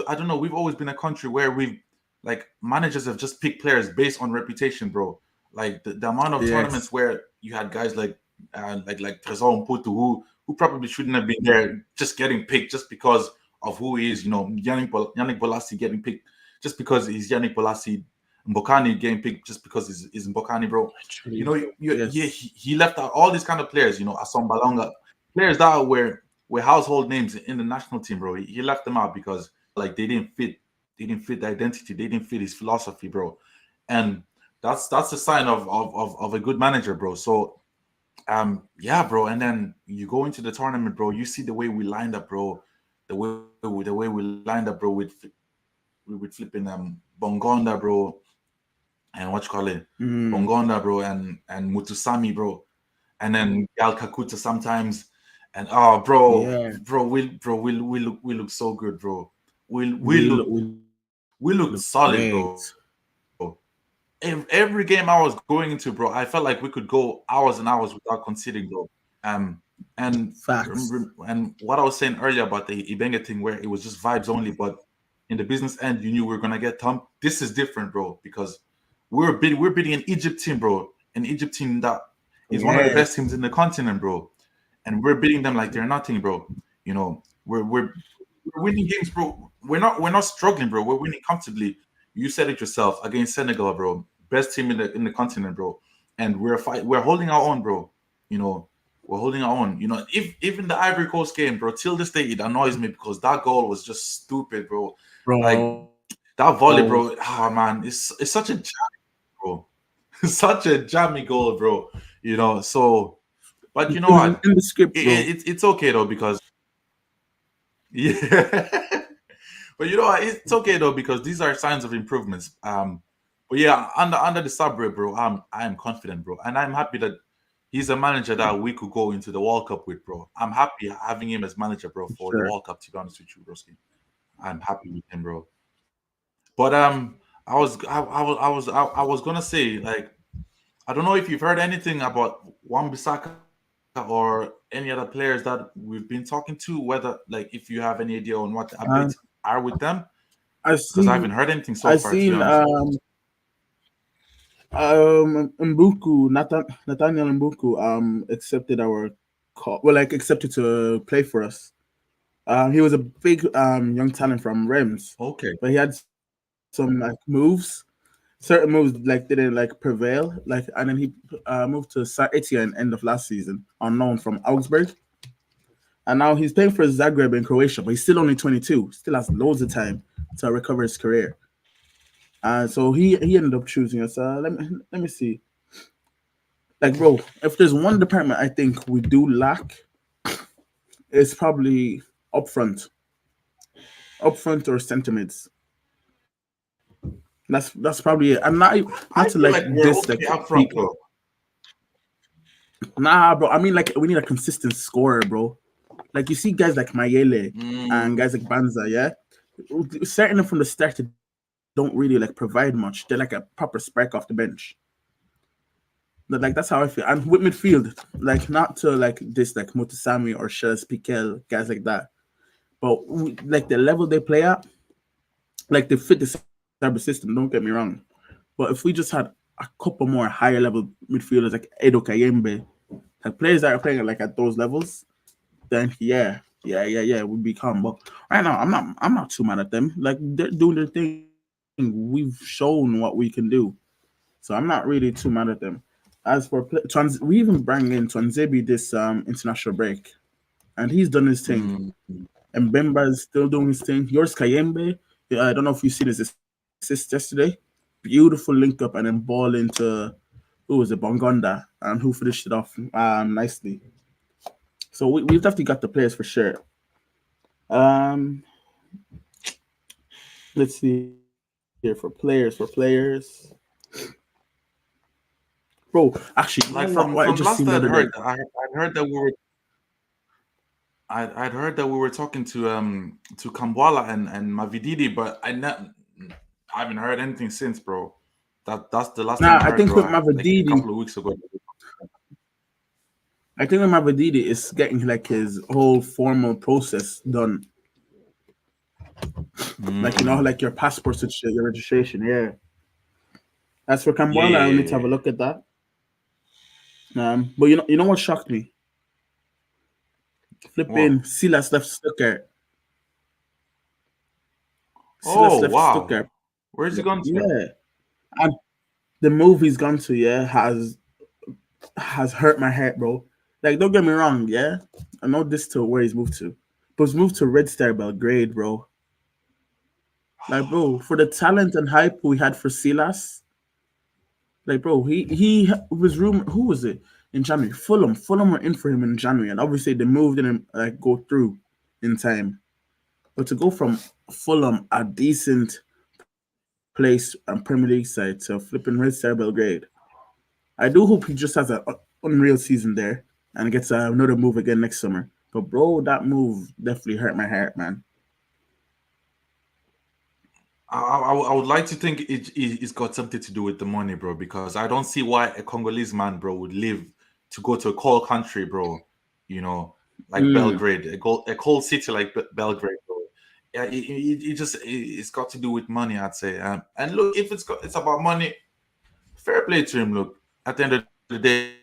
B: I don't know, we've always been a country where we've like managers have just picked players based on reputation, bro. Like the amount of tournaments
A: Yes.
B: where you had guys like Trezor Mputu who probably shouldn't have been there, just getting picked just because of who he is. Yannick Bolasie getting picked just because he's Yannick Bolasie. Mbokani getting picked just because he's Mbokani, bro.
A: Actually, bro.
B: Yeah,
A: Yes.
B: he left out all these kind of players. Asom Balonga, players that were household names in the national team, bro. He left them out because like they didn't fit. They didn't fit the identity. They didn't fit his philosophy, bro. And that's a sign of a good manager, bro. So yeah, bro. And then you go into the tournament, bro. You see the way we lined up, bro. The way we lined up, bro, with flipping Bongonda, bro, and what you call it,
A: Mm,
B: Bongonda, bro, and Mutusami, bro, and then Gal Kakuta sometimes, and oh,
A: yeah.
B: we look so good, bro. We we
A: We
B: look
A: look we look
B: we look
A: great.
B: solid, bro. Every game I was going into, bro, I felt like we could go hours and hours without conceding, bro. Um, and
A: Facts.
B: and what I was saying earlier about the Ibenga thing, where it was just vibes only, but in the business end, you knew we were gonna get thumped. This is different, bro, because we're beating an Egypt team, bro, an Egypt team that is one of the best teams
A: Yes.
B: in the continent, bro, and we're beating them like they're nothing, bro. We're winning games, bro. We're not struggling, bro. We're winning comfortably. You said it yourself against Senegal, bro. Best team in the continent, bro. And we're holding our own, bro. You know, we're holding our own. If even the Ivory Coast game, bro, till this day it annoys me because that goal was just stupid, bro. Like
A: Bro.
B: that volley, bro. Ah man, it's such a jam, bro. Such a jammy goal, bro. So but you
A: It
B: know
A: was
B: what?
A: in the script, bro.
B: It's okay though because yeah. But you know what? It's okay though because these are signs of improvements. But yeah, under the subway, bro, I am confident, bro, and I'm happy that he's a manager that we could go into the World Cup with, bro. I'm happy having him as manager, bro, for the
A: Sure.
B: World Cup. To be honest with you, broski, I'm happy with him, bro. But I was gonna say like I don't know if you've heard anything about Wan-Bissaka or any other players that we've been talking to. Whether like if you have any idea on what the updates
A: Um,
B: are with them,
A: I
B: because I haven't
A: seen,
B: heard anything so
A: I
B: far, to be
A: seen,
B: honest.
A: Nathaniel Mbuku, accepted our call. Well, like accepted to play for us. He was a big, young talent from Rems,
B: Okay.
A: but he had some like moves. Certain moves like didn't like prevail. Like, and then he moved to Saint Etienne end of last season, unknown from Augsburg, and now he's playing for Zagreb in Croatia. But he's still only 22. Still has loads of time to recover his career. So he ended up choosing us. Let me see. Like, bro, if there's one department I think we do lack, it's probably up front, or center mids. That's probably it. And not to
B: I
A: like
B: feel like we're
A: this like
B: okay up front,
A: people.
B: though.
A: Nah, bro. I mean, like we need a consistent scorer, bro. Like you see guys like Mayele and
B: Mm,
A: guys like Banza, yeah. Starting them from the start, they don't really like provide much. They're like a proper spark off the bench. Like that's how I feel. And with midfield, like not to like this like Mutasami or Shez Piquel, guys like that. But like the level they play at, like they fit the Cyber system. Don't get me wrong. But if we just had a couple more higher level midfielders like Edo Kayembe, like players that are playing like at those levels, then yeah, we become. But right now, I'm not too mad at them. Like they're doing their thing. We've shown what we can do, so I'm not really too mad at them. As for we even bring in Twanzebi this international break, and he's done his thing.
B: Mm,
A: And Bemba is still doing his thing. Yours Kayembe, yeah, I don't know if you've seen his assist yesterday. Beautiful link up and then ball into who was it, Bongonda, and who finished it off nicely. So we've definitely got the players for sure. Um, let's see here for players. Bro, actually, you know
B: like
A: what I
B: from
A: just seen
B: last
A: the other
B: I'd
A: day?
B: heard, I'd heard that we were I'd heard that we were talking to Kambwala and Mavididi, but I haven't heard anything since, bro. That's the last time
A: Nah,
B: I
A: I
B: heard,
A: think
B: bro.
A: with
B: Like a
A: Mavididi,
B: couple of weeks ago.
A: I think with Mavididi is getting like his whole formal process done. Like
B: Mm,
A: like your passport, your registration. Yeah. As for
B: yeah,
A: Kambwala, I will
B: yeah,
A: need to
B: yeah.
A: have a look at that. But you know what shocked me?
B: What?
A: Flipping Silas left Stuttgart. Silas
B: Oh
A: left
B: wow,
A: Stuttgart.
B: where's he gone to?
A: Yeah, and the move he's gone to, yeah, has hurt my heart, bro. Like, don't get me wrong, yeah, I know this to where he's moved to, but he's moved to Red Star Belgrade, bro. Like, bro, for the talent and hype we had for Silas, like, bro, he was rumored. Who was it in January? Fulham were in for him in January, and obviously the move didn't like go through in time. But to go from Fulham, a decent place and Premier League side, to flipping Red Star Belgrade, I do hope he just has an unreal season there and gets another move again next summer. But bro, that move definitely hurt my heart, man.
B: I would like to think it's got something to do with the money, bro. Because I don't see why a Congolese man, bro, would live to go to a cold country, bro. You know, like
A: Mm,
B: Belgrade, a cold city like Belgrade, bro. Yeah, it's got to do with money, I'd say. And look, if it's about money, fair play to him. Look, at the end of the day,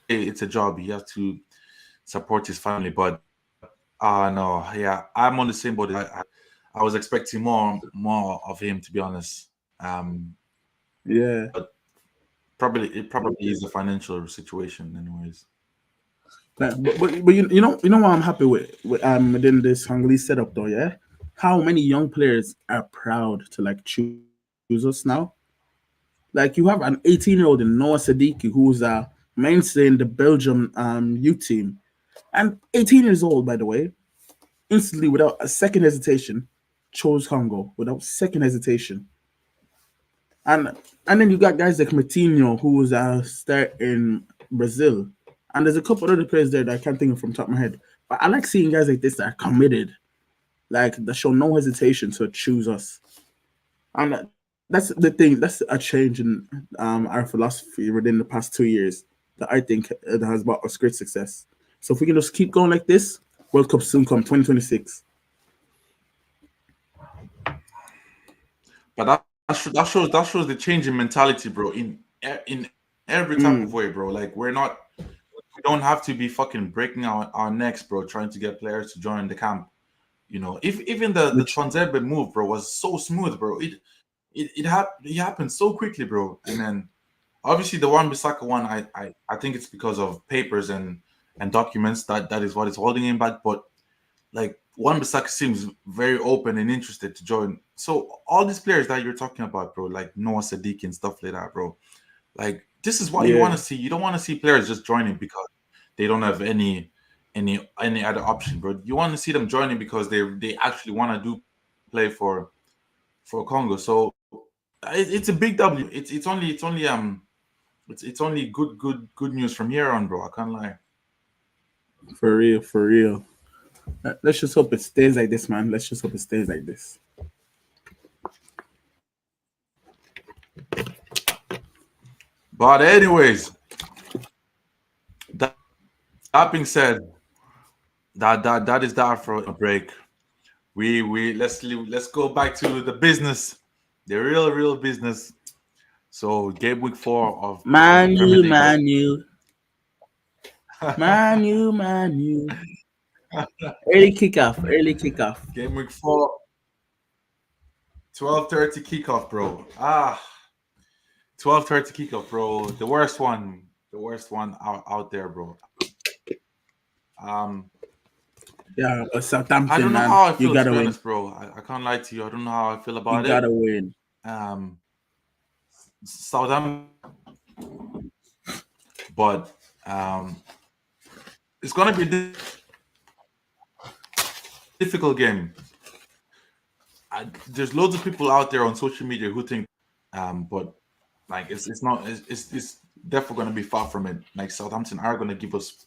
B: it's a job. He has to support his family. But no, yeah, I'm on the same boat. I was expecting more of him, to be honest. Um,
A: yeah.
B: but it probably is a financial situation, anyways.
A: But you know what I'm happy with within this Hungary setup though, yeah? How many young players are proud to like choose us now? Like you have an 18-year-old in Noah Sadiki who's a mainstay in the Belgium youth team. And 18 years old, by the way, instantly without a second hesitation, chose Congo without second hesitation. And and then you got guys like Matinho, who was a star in Brazil. And there's a couple other players there that I can't think of from the top of my head. But I like seeing guys like this that are committed, like that show no hesitation to choose us. And that's the thing. That's a change in our philosophy within the past 2 years that I think it has brought us great success. So if we can just keep going like this, World Cup soon come 2026.
B: But that shows the change in mentality, bro. In every type of way,
A: Mm,
B: bro. Like we don't have to be fucking breaking our necks, bro, trying to get players to join the camp. You know, if even the
A: which
B: Twanzebe move, bro, was so smooth, bro. It happened so quickly, bro. And then obviously the one Bisaka one, I think it's because of papers and documents that is what is holding him back. But like one Bisaka seems very open and interested to join. So all these players that you're talking about, bro, like Noah Sadiq and stuff like that, bro. Like this is what you want
A: yeah,
B: to see. You don't want to see players just joining because they don't have any other option, bro. You want to see them joining because they actually want to do play for Congo. So it's a big W. It's only good news from here on, bro. I can't lie.
A: for real, for real. Let's just hope it stays like this, man. Let's just hope it stays like this.
B: But anyways, That being said, that is that for a break. Let's go back to the business, the real business. So game week 4 of the Premier League.
A: Manu, Manu. Early kickoff.
B: Game week 4, 12:30 kickoff, bro. 12:30 kickoff, bro. The worst one out there, bro. Um,
A: Yeah, but
B: I
A: Southampton,
B: don't know
A: man,
B: how I
A: you
B: feel, to
A: gotta
B: be
A: win.
B: honest, bro. I can't lie to you. I don't know how I feel
A: You
B: about it.
A: gotta win.
B: Um, Southampton, but it's gonna be a difficult game. There's loads of people out there on social media who think, but like it's not it's definitely gonna be far from it. Like Southampton are gonna give us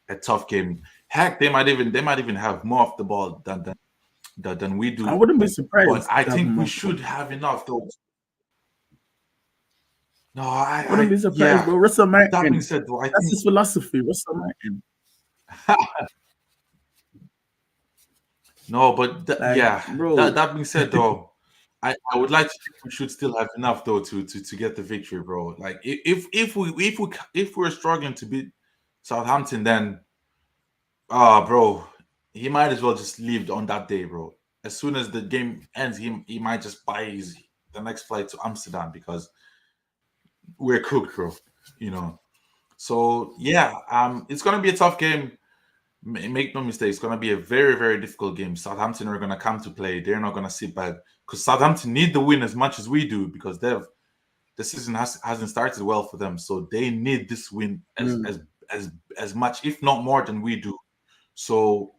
B: a tough game. Heck, they might even have more off the ball than we
A: I
B: do.
A: wouldn't be
B: But
A: surprised
B: I
A: to have
B: think we
A: more.
B: should have enough though. No,
A: Wouldn't be surprised,
B: yeah.
A: bro. Russell
B: That being
A: Martin.
B: said, though, I
A: That's
B: think
A: his philosophy. Russell Martin.
B: no, but
A: Like,
B: yeah. That
A: bro.
B: that being said, though, I would like to think we should still have enough though to get the victory, bro. Like if we're struggling to beat Southampton, then bro, he might as well just leave on that day, bro. As soon as the game ends, he might just buy the next flight to Amsterdam because we're cooked, bro. You know. So yeah, it's gonna be a tough game. Make no mistake, it's gonna be a very very difficult game. Southampton are gonna come to play. They're not gonna sit back because Southampton need the win as much as we do because the season hasn't started well for them. So they need this win
A: Mm.
B: as much, if not more, than we do. So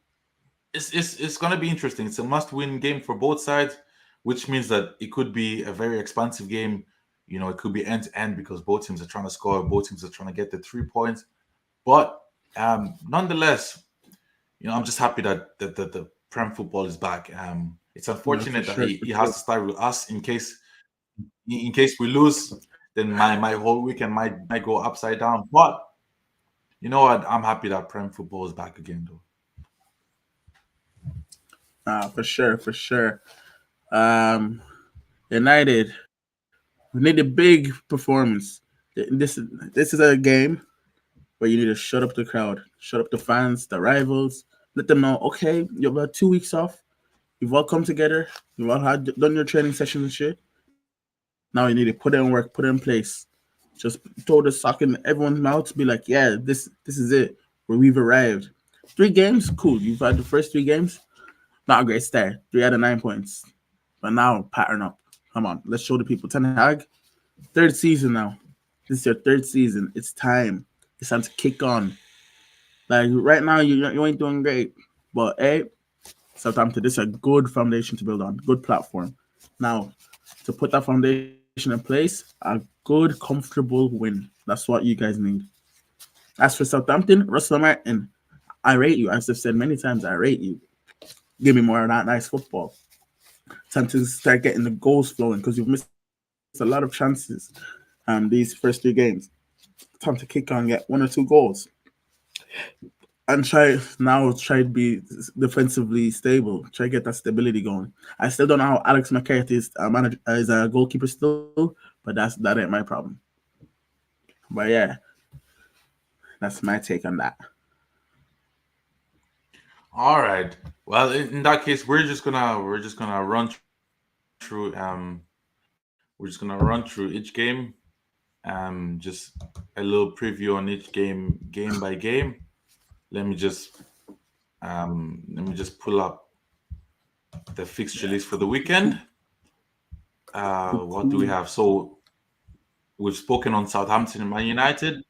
B: it's gonna be interesting. It's a must-win game for both sides, which means that it could be a very expansive game. You know, it could be end to end because both teams are trying to score, both teams are trying to get the 3 points. But nonetheless, I'm just happy that the Prem football is back. It's
A: Yeah,
B: unfortunate
A: for
B: that
A: sure,
B: he
A: for
B: has
A: sure.
B: to start with us in case we lose, then my whole weekend might go upside down. But you know what? I'm happy that Prem football is back again, though.
A: For sure, for sure. Um, United, we need a big performance. This is a game where you need to shut up the crowd, shut up the fans, the rivals. Let them know, okay, you've got 2 weeks off. You've all come together. You've all done your training sessions and shit. Now you need to put in work, put in place. Just throw the sock in everyone's mouth. Be like, yeah, this is it. Where we've arrived. 3 games, cool. You've had the first 3 games. Not a great start. 3 out of 9 points. But now pattern up. Come on, let's show the people. Ten Hag, third season now. This is your third season. It's time. It's time to kick on. Like right now, you ain't doing great. But hey, Southampton, this is a good foundation to build on. Good platform. Now, to put that foundation in place, a good, comfortable win. That's what you guys need. As for Southampton, Russell Martin, I rate you. As I've said many times, I rate you. Give me more of that nice football. Time to start getting the goals flowing because you've missed a lot of chances these first 3 games. Time to kick on, get 1 or 2 goals, and try to be defensively stable. Try to get that stability going. I still don't know how Alex McCarthy is a manager is a goalkeeper still, but that ain't my problem. But yeah, that's my take on that.
B: All right. Well, in that case, we're just gonna run through each game. Just a little preview on each game by game. Let me just pull up the fixture list for the weekend. What do we
A: Cool.
B: have? So we've spoken on Southampton and Man United.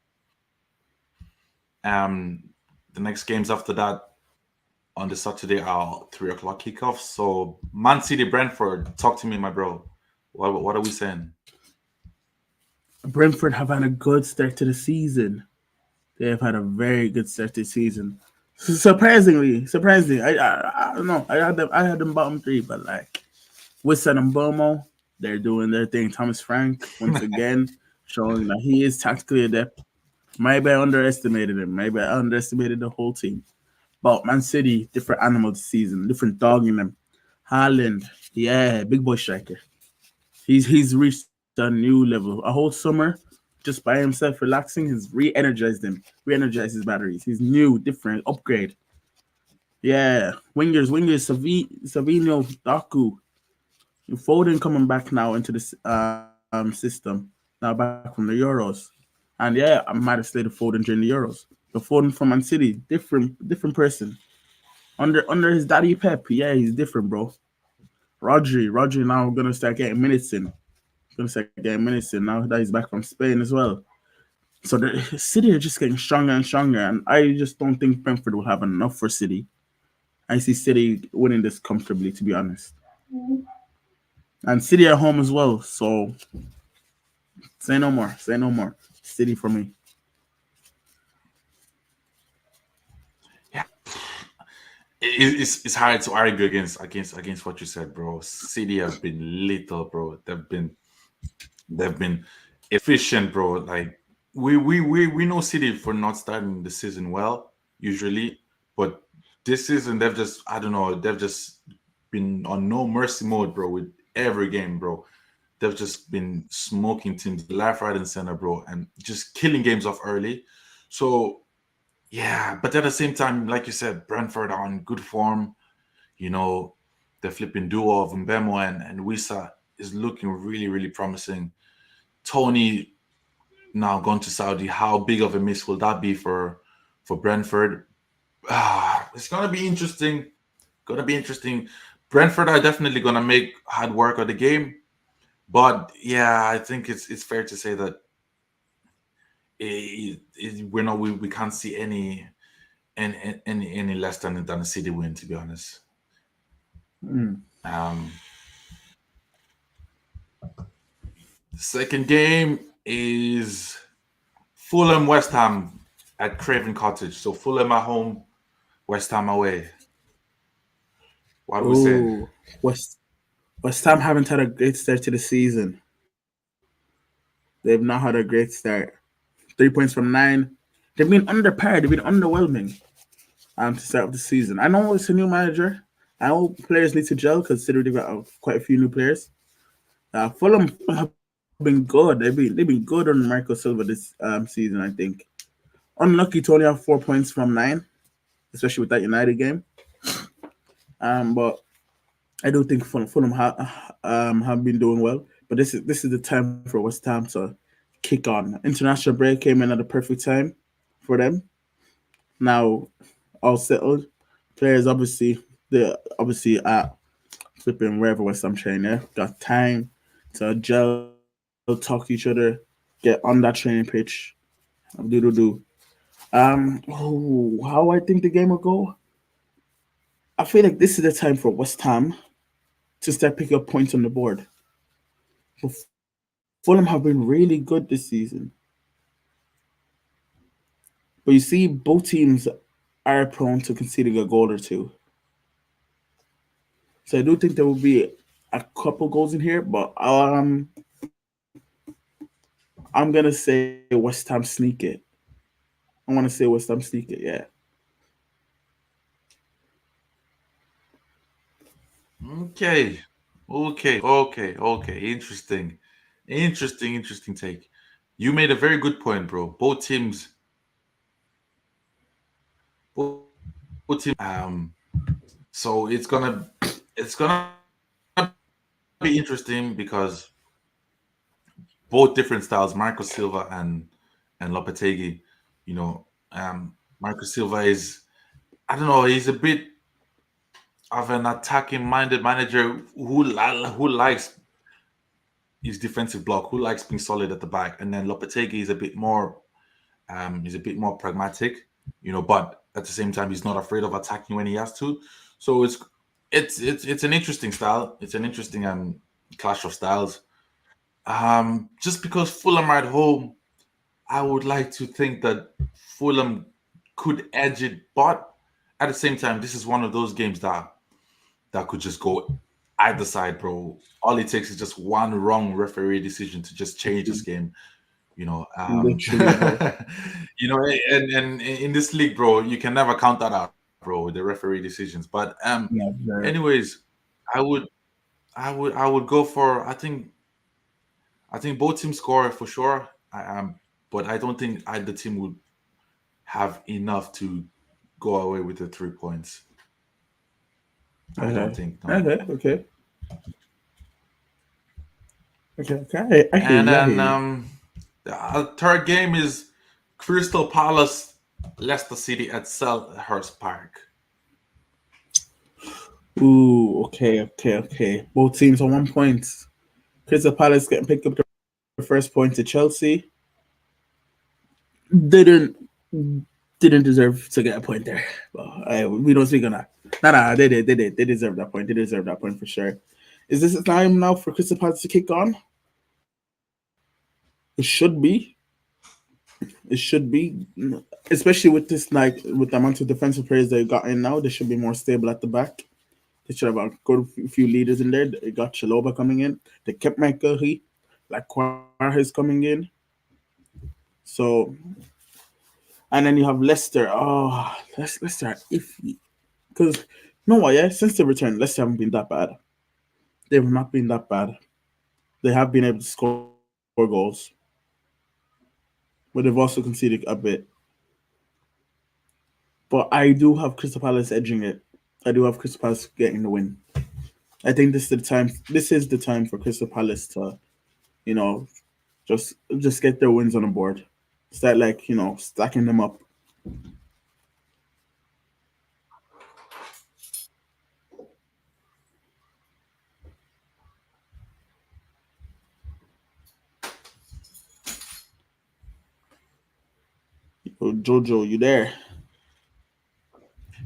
B: The next games after that on the Saturday are 3 o'clock kickoff. So Man City, Brentford. Talk to me, my bro. What are we saying?
A: Brentford have had a good start to the season. They have had a very good start to the season. Surprisingly, I don't know. I had them bottom 3, but like Wissam and Bomo, they're doing their thing. Thomas Frank once again showing that he is tactically adept. Maybe I underestimated him. Maybe I underestimated the whole team. But Man City, different animal this season, different dog in them. Haaland, yeah, big boy striker. He's reached a new level. A whole summer just by himself relaxing has re-energized him, re-energized his batteries. He's new, different, upgrade. Yeah, wingers, Savino, Daku, Foden coming back now into this system. Now back from the Euros. And yeah, I might have stayed Foden during the Euros. The Foden from Man City, different person. Under his daddy Pep, yeah, he's different, bro. Rodri now gonna start getting minutes in. Gonna start getting minutes in now that he's back from Spain as well. So the City are just getting stronger and stronger, and I just don't think Brentford will have enough for City. I see City winning this comfortably, to be honest. And City at home as well. So say no more. Say no more. City for me.
B: Yeah, it's hard to argue against what you said, bro. City have been little, bro. They've been efficient, bro. Like we know City for not starting the season well usually, but this season they've just I don't know they've just been on no mercy mode, bro. With every game, bro, they've just been smoking teams left, right, and center, bro, and just killing games off early. So yeah, but at the same time, like you said, Brentford are on good form. You know, the flipping duo of Mbemo and Wisa is looking really, really promising. Tony now gone to Saudi. How big of a miss will that be for Brentford? It's gonna be interesting. Gonna be interesting. Brentford are definitely gonna make hard work of the game, but yeah, I think it's fair to say that we can't see any less than a City win. To be honest,
A: Mm.
B: um, the second game is Fulham West Ham at Craven Cottage. So Fulham at home, West Ham away. What do we say?
A: Oh, West Ham haven't had a great start to the season. They've not had a great start. 3 points from 9. They've been under par. They've been underwhelming to start off the season. I know it's a new manager. I know players need to gel considering they've got quite a few new players. Fulham have been good. They've been good on Marco Silva this season. I think unlucky to only have 4 points from 9, especially with that United game. But I do think have been doing well. But this is the time for West Ham to kick on. International break came in at the perfect time for them. Now all settled. Players obviously at flipping wherever West Ham train there got time to gel, talk to each other, get on that training pitch, do. How I think the game will go. I feel like this is the time for West Ham to start picking up points on the board. Fulham have been really good this season, but you see, both teams are prone to conceding a goal or two. So I do think there will be a couple goals in here, but I'm gonna say West Ham sneak it. I want to say West Ham sneak it. Yeah.
B: Okay, okay. Interesting take. You made a very good point, bro. Both teams. So it's gonna be interesting because both different styles, Marco Silva and Lopetegui. You know, Marco Silva is I don't know, he's a bit of an attacking minded manager who likes his defensive block, who likes being solid at the back, and then Lopetegui is a bit more pragmatic, but at the same time he's not afraid of attacking when he has to. So it's an interesting style. It's an interesting clash of styles. Just because Fulham are at home, I would like to think that Fulham could edge it, but at the same time, this is one of those games that could just go either side, bro. All it takes is just one wrong referee decision to just change this game. You know,
A: Literally an hour.
B: you know, and in this league, bro, you can never count that out, bro, with the referee decisions. But
A: Never.
B: anyways, I would I would go for I think both teams score for sure. But I don't think either team would have enough to go away with the 3 points. I don't
A: Okay.
B: think no.
A: Okay. Okay. Okay. Okay. I hear
B: And
A: you. I
B: then
A: hear you.
B: the third game is Crystal Palace, Leicester City at Selhurst Park.
A: Ooh. Okay. Okay. Okay. Both teams on 1 point. Crystal Palace getting picked up the first point to Chelsea. Didn't didn't deserve to get a point there. But we don't speak on that. Nah. They did. They did. They deserve that point. They deserve that point for sure. Is this the time now for Crystal Palace to kick on? It should be. It should be, especially with this like with the amount of defensive players they got in now. They should be more stable at the back. They should have a good few leaders in there. They got Chaloba coming in. They kept McGurry, like Quares coming in. So and then you have Leicester. Oh, Leicester are iffy because you know what? Yeah, since the return, Leicester haven't been that bad. They've not been that bad. They have been able to score goals, but they've also conceded a bit. But I do have Crystal Palace edging it. I do have Crystal Palace getting the win. I think this is the time. This is the time for Crystal Palace to, you know, just get their wins on the board. Start like stacking them up. Oh, Jojo, you there?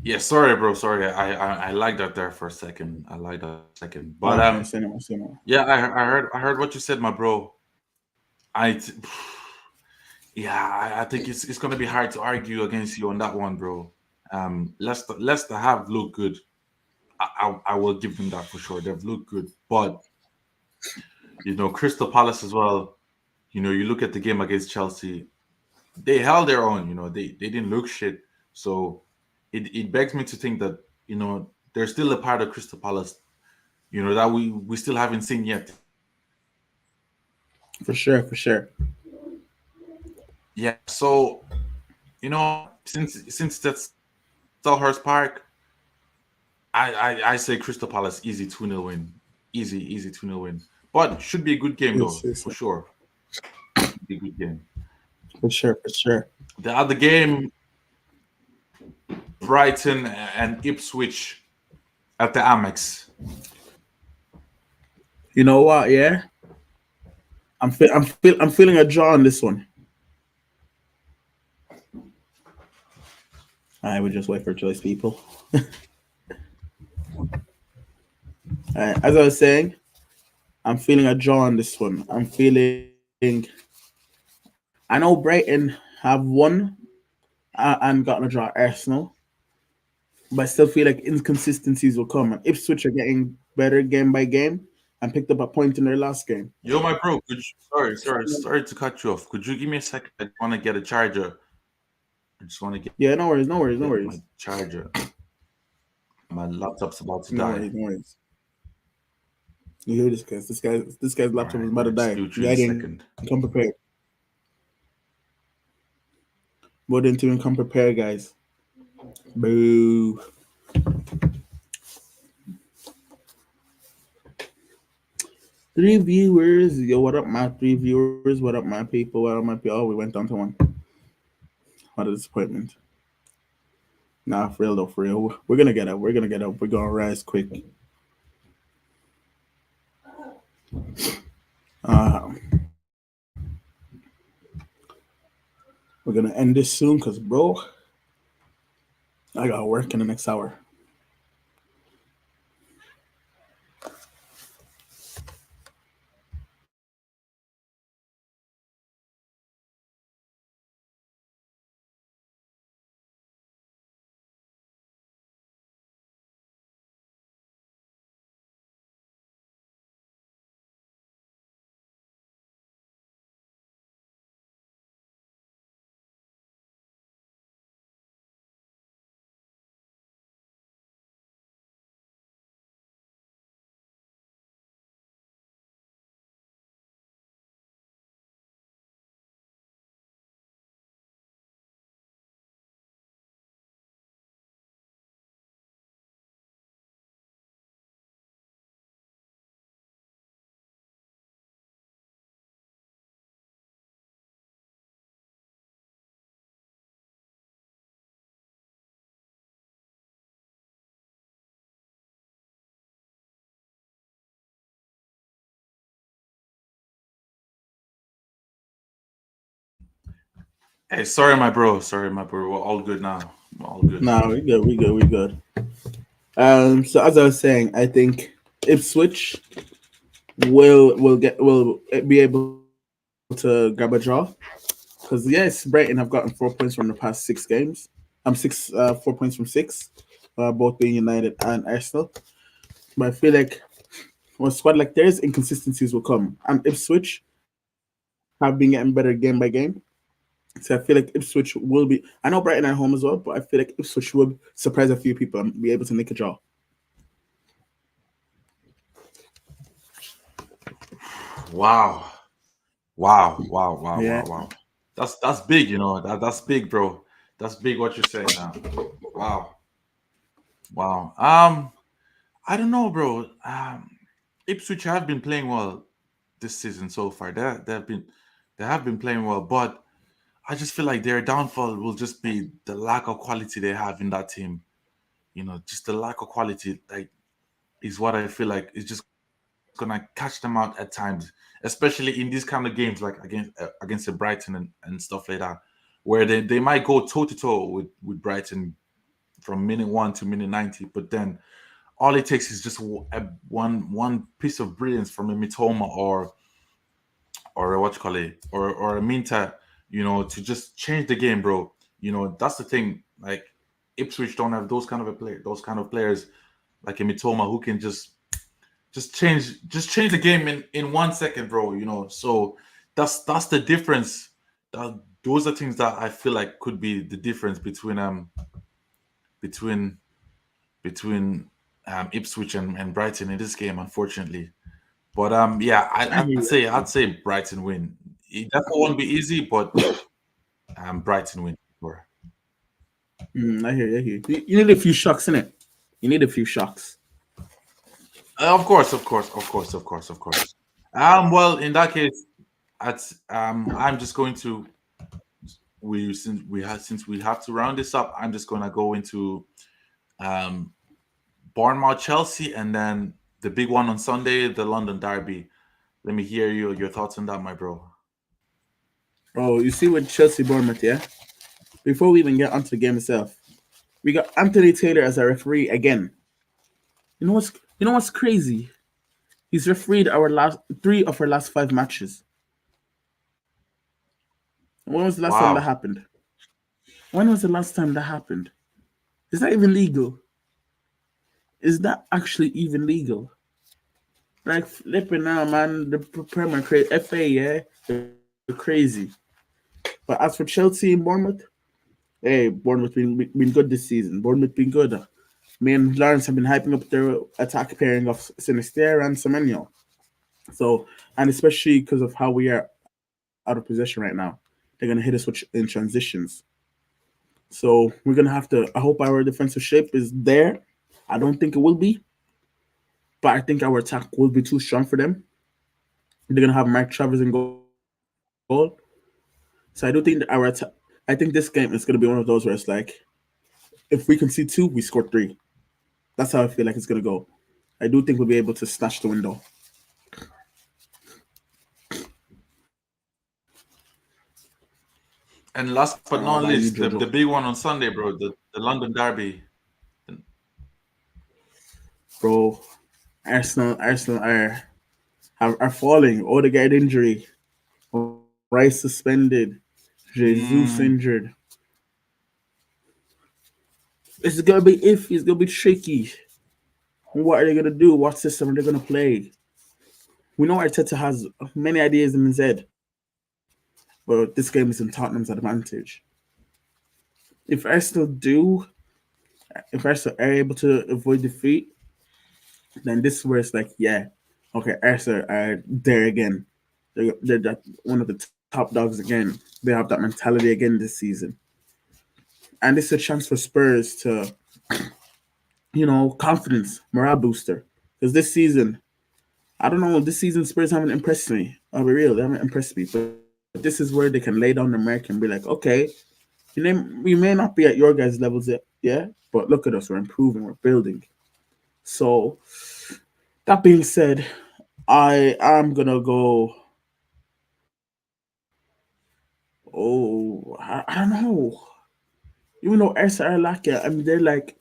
B: Yeah, sorry, bro. Sorry, I like that there for a second. I like that for a second. But
A: Okay, cinema, cinema.
B: yeah, I heard what you said, my bro. Yeah, I think it's gonna be hard to argue against you on that one, bro. Leicester have looked good. I will give them that for sure. They've looked good, but you know, Crystal Palace as well. You know, you look at the game against Chelsea, they held their own. You know, they didn't look shit. So it begs me to think that you know there's still a part of Crystal Palace, you know, that we still haven't seen yet.
A: For sure, for sure.
B: Yeah. So you know, since that's Selhurst Park, I say Crystal Palace easy 2-0 win, easy 2-0 win. But should be a good game
A: Yes,
B: though
A: yes,
B: for
A: yes.
B: sure. Should be a good game.
A: For sure, for sure.
B: The other game, Brighton and Ipswich at the Amex.
A: You know what? Yeah, I'm feeling a draw on this one. I would just wait for choice, people. As I was saying, I'm feeling a draw on this one. I'm feeling. I know Brighton have won and gotten a draw at Arsenal, but I still feel like inconsistencies will come. And Ipswich are getting better game by game and picked up a point in their last game.
B: Yo, my bro, sorry to cut you off. Could you give me a second? I want to get a charger. I just want to
A: Yeah, no worries, no worries, no
B: get my
A: worries,
B: charger. My laptop's about to
A: no
B: die.
A: worries, no worries. You hear this guys? This guy's
B: All
A: laptop is
B: right,
A: about to
B: man. Just
A: die.
B: give it to you
A: Yeah,
B: in
A: I
B: a
A: didn't
B: second.
A: come prepared. More than to come prepared, guys. Boo. Three viewers. Yo, what up, my three viewers? What up, my people? What up, my people? Oh, we went down to one. What a disappointment. Nah, for real though, for real. We're gonna get up. We're gonna get up. We're gonna rise quick. Uh, we're gonna end this soon, cause bro, I got work in the next hour.
B: Hey, sorry, my bro. Sorry, my bro. We're all good now. We're all good.
A: No, we good, we good, we good. So as I was saying, I think Ipswich will be able to grab a draw because yes, Brighton have gotten 4 points from the past 6 games. I'm 4 points from 6, both being United and Arsenal. But I feel like with a squad like theirs, inconsistencies will come, and Ipswich have been getting better game by game. So I feel like Ipswich will be. I know Brighton are home as well, but I feel like Ipswich will surprise a few people and be able to make a draw.
B: Wow. Wow. Wow. Wow.
A: Yeah.
B: Wow. Wow. That's big, that's big, bro. That's big what you're saying now. Wow. Wow. I don't know, bro. Ipswich have been playing well this season so far. They have been playing well, but I just feel like their downfall will just be the lack of quality they have in that team. Just the lack of quality, like, is what I feel like is just gonna catch them out at times, especially in these kind of games, like against the Brighton and stuff like that, where they might go toe to toe with Brighton from minute 1 to minute 90, but then all it takes is just one piece of brilliance from a Mitoma or a what you call it or a Minta, to just change the game, bro. That's the thing. Like, Ipswich don't have those kind of players like a Mitoma who can just change the game in 1 second, bro. So that's the difference. Those are things that I feel like could be the difference between between Ipswich and Brighton in this game, unfortunately. But yeah,
A: I hear you.
B: I'd say Brighton win. It definitely won't be easy, but Brighton win. Sure.
A: I hear you. I hear you. You need a few shocks in it. You need a few shocks.
B: Of course, of course, of course, of course, of course. Well, in that case, I'm just going to since we have to round this up, I'm just gonna go into um Bournemouth Chelsea and then the big one on Sunday, the London Derby. Let me hear your thoughts on that, my bro.
A: Oh, you see with Chelsea Bournemouth, yeah? Before we even get onto the game itself, we got Anthony Taylor as a referee again. You know what's you know what's crazy? He's refereed our last 3 of our last 5 matches. When was the last time that
B: Wow,
A: happened? When was the last time that happened? Is that even legal? Is that actually even legal? Like flipping now, man. The Premier crazy FA, yeah, they're crazy. But as for Chelsea and Bournemouth, hey, Bournemouth been good this season. Bournemouth been good. Me and Lawrence have been hyping up their attack pairing of Sinister and Semenyo. So, and especially because of how we are out of possession right now, they're gonna hit us in transitions. So we're gonna have to. I hope our defensive shape is there. I don't think it will be, but I think our attack will be too strong for them. They're gonna have Mike Travers in goal. So I do think that I think this game is gonna be one of those where it's like, if we can see two, we score three. That's how I feel like it's gonna go. I do think we'll be able to snatch the window.
B: and last but
A: What about
B: not
A: you,
B: least,
A: Jojo?
B: the big one on Sunday, bro, the London Derby.
A: Bro, Arsenal are falling. Odegaard injury, Rice suspended, Jesus
B: Mm,
A: injured. It's gonna be iffy. It's gonna be tricky. What are they gonna do? What system are they gonna play? We know Arteta has many ideas in his head, but this game is in Tottenham's advantage. If Arsenal do, if Arsenal are able to avoid defeat, then this is where it's like, yeah, okay, Arsenal are there again. They're one of the top dogs again. They have that mentality again this season, and it's a chance for Spurs to, confidence, morale booster. Because this season, I don't know, this season Spurs haven't impressed me. I'll be real, they haven't impressed me. But this is where they can lay down the mark and be like, okay, we may not be at your guys' levels yet, yeah, but look at us, we're improving, we're building. So that being said, I am gonna go. Oh, I don't know. Even though Arsenal are like it, I mean, they're like,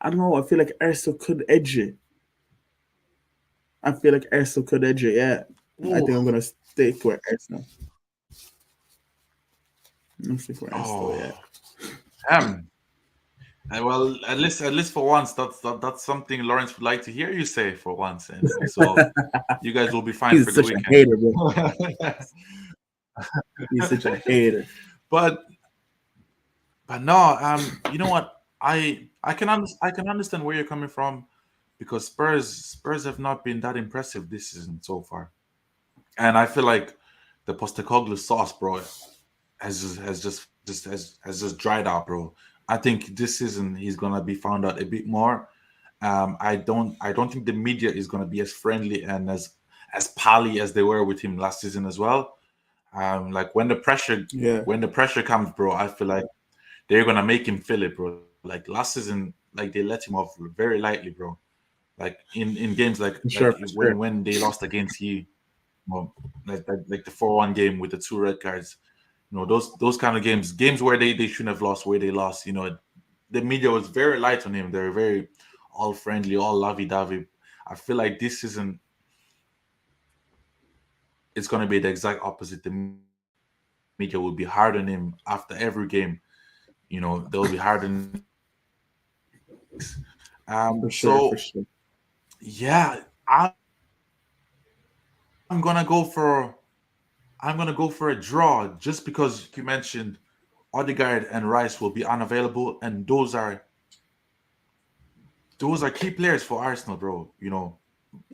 A: I don't know. I feel like Arsenal could edge it. I feel like Arsenal could edge it. Yeah, I
B: Ooh.
A: think I'm gonna stick with Arsenal. I'm stick with Arsenal.
B: Oh,
A: Yeah.
B: damn. Well, at least for once, that's something Lawrence would like to hear you say for once, and so you guys will be fine for
A: He's
B: the
A: such a
B: weekend.
A: hater, bro. He's such a hater.
B: but but no, you know what? I can understand where you're coming from because Spurs have not been that impressive this season so far, and I feel like the Postecoglou sauce, bro, has just dried out, bro. I think this season he's gonna be found out a bit more. I don't think the media is gonna be as friendly and as pally as they were with him last season as well. Like
A: Yeah,
B: when the pressure comes, bro, I feel like they're gonna make him feel it, bro. Like last season, like they let him off very lightly, bro. Like in games
A: for
B: like
A: sure, for sure.
B: when they lost against you, well, like the 4-1 game with the two red cards. Those kind of games where they shouldn't have lost, where they lost. The media was very light on him. They're very all friendly, all lovey dovey. I feel like this season it's gonna be the exact opposite. The media will be hard on him after every game. They'll be hard on him for the next couple of weeks.
A: For sure,
B: So
A: for sure.
B: yeah, I'm gonna go for a draw just because you mentioned Odegaard and Rice will be unavailable, and those are key players for Arsenal, bro.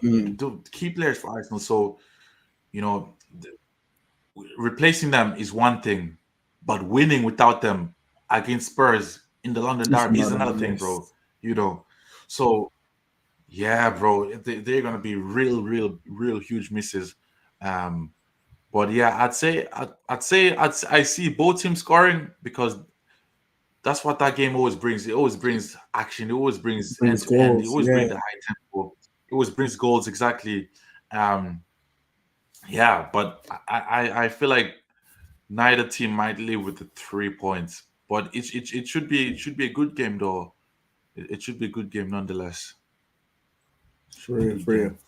A: Mm,
B: The key players for Arsenal. So you know, replacing them is one thing, but winning without them against Spurs in the London
A: it's
B: Derby is
A: another
B: another
A: one.
B: thing,
A: Yes,
B: bro. You know, so yeah, bro, they're gonna be real huge misses. Um, but yeah, I see both teams scoring because that's what that game always brings. It always brings action. It always brings end
A: brings
B: to end. It
A: goals.
B: always
A: Yeah,
B: brings the high tempo. It always brings goals exactly. Um, yeah, but I feel like neither team might live with the 3 points. But it should be a good game though. It should be a good game nonetheless. Should
A: for
B: be a
A: real,
B: good
A: for real.
B: game.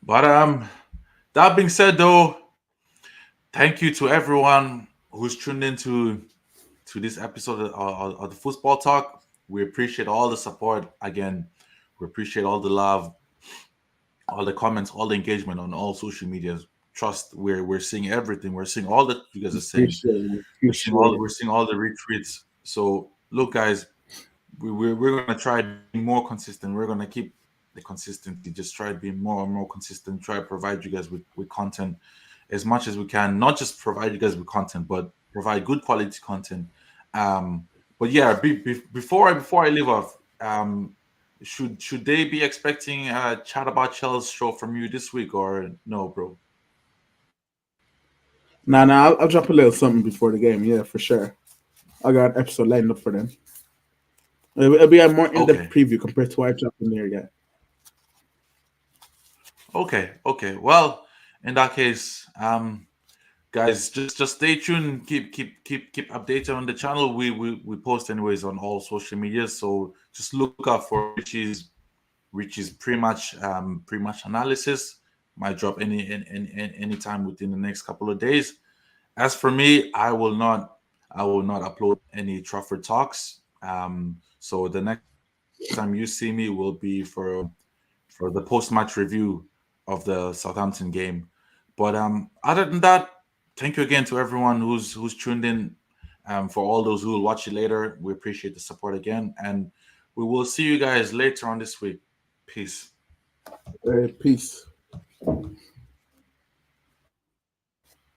B: But that being said though, thank you to everyone who's tuned into to this episode of the Football Talk. We appreciate all the support. Again, we appreciate all the love, all the comments, all the engagement on all social medias. Trust, we're seeing everything. We're seeing all that you guys are saying.
A: Appreciate it.
B: We're seeing all
A: Appreciate
B: we're seeing all the retweets. So look, guys, we're gonna try to be more consistent. We're gonna keep the consistency. Just try to be more and more consistent. Try to provide you guys with content as much as we can. Not just provide you guys with content, but provide good quality content. Um, but yeah, before I leave off, should they be expecting a chat about Chelsea show from you this week or no, bro?
A: it. Nah, I'll drop a little something before the game. Yeah, for sure. I got an episode lined up for them. It'll be a more in-depth
B: Okay,
A: preview compared to what I dropped in there. Yeah,
B: okay. Well, in that case, guys, just stay tuned. Keep updated on the channel. We post anyways on all social media. So just look out for Richie's pre-match analysis. Might drop any time within the next couple of days. As for me, I will not upload any Trafford talks. So the next time you see me will be for the post-match review of the Southampton game. But other than that, thank you again to everyone who's tuned in. For all those who will watch it later, we appreciate the support again, and we will see you guys later on this week. Peace.
A: peace.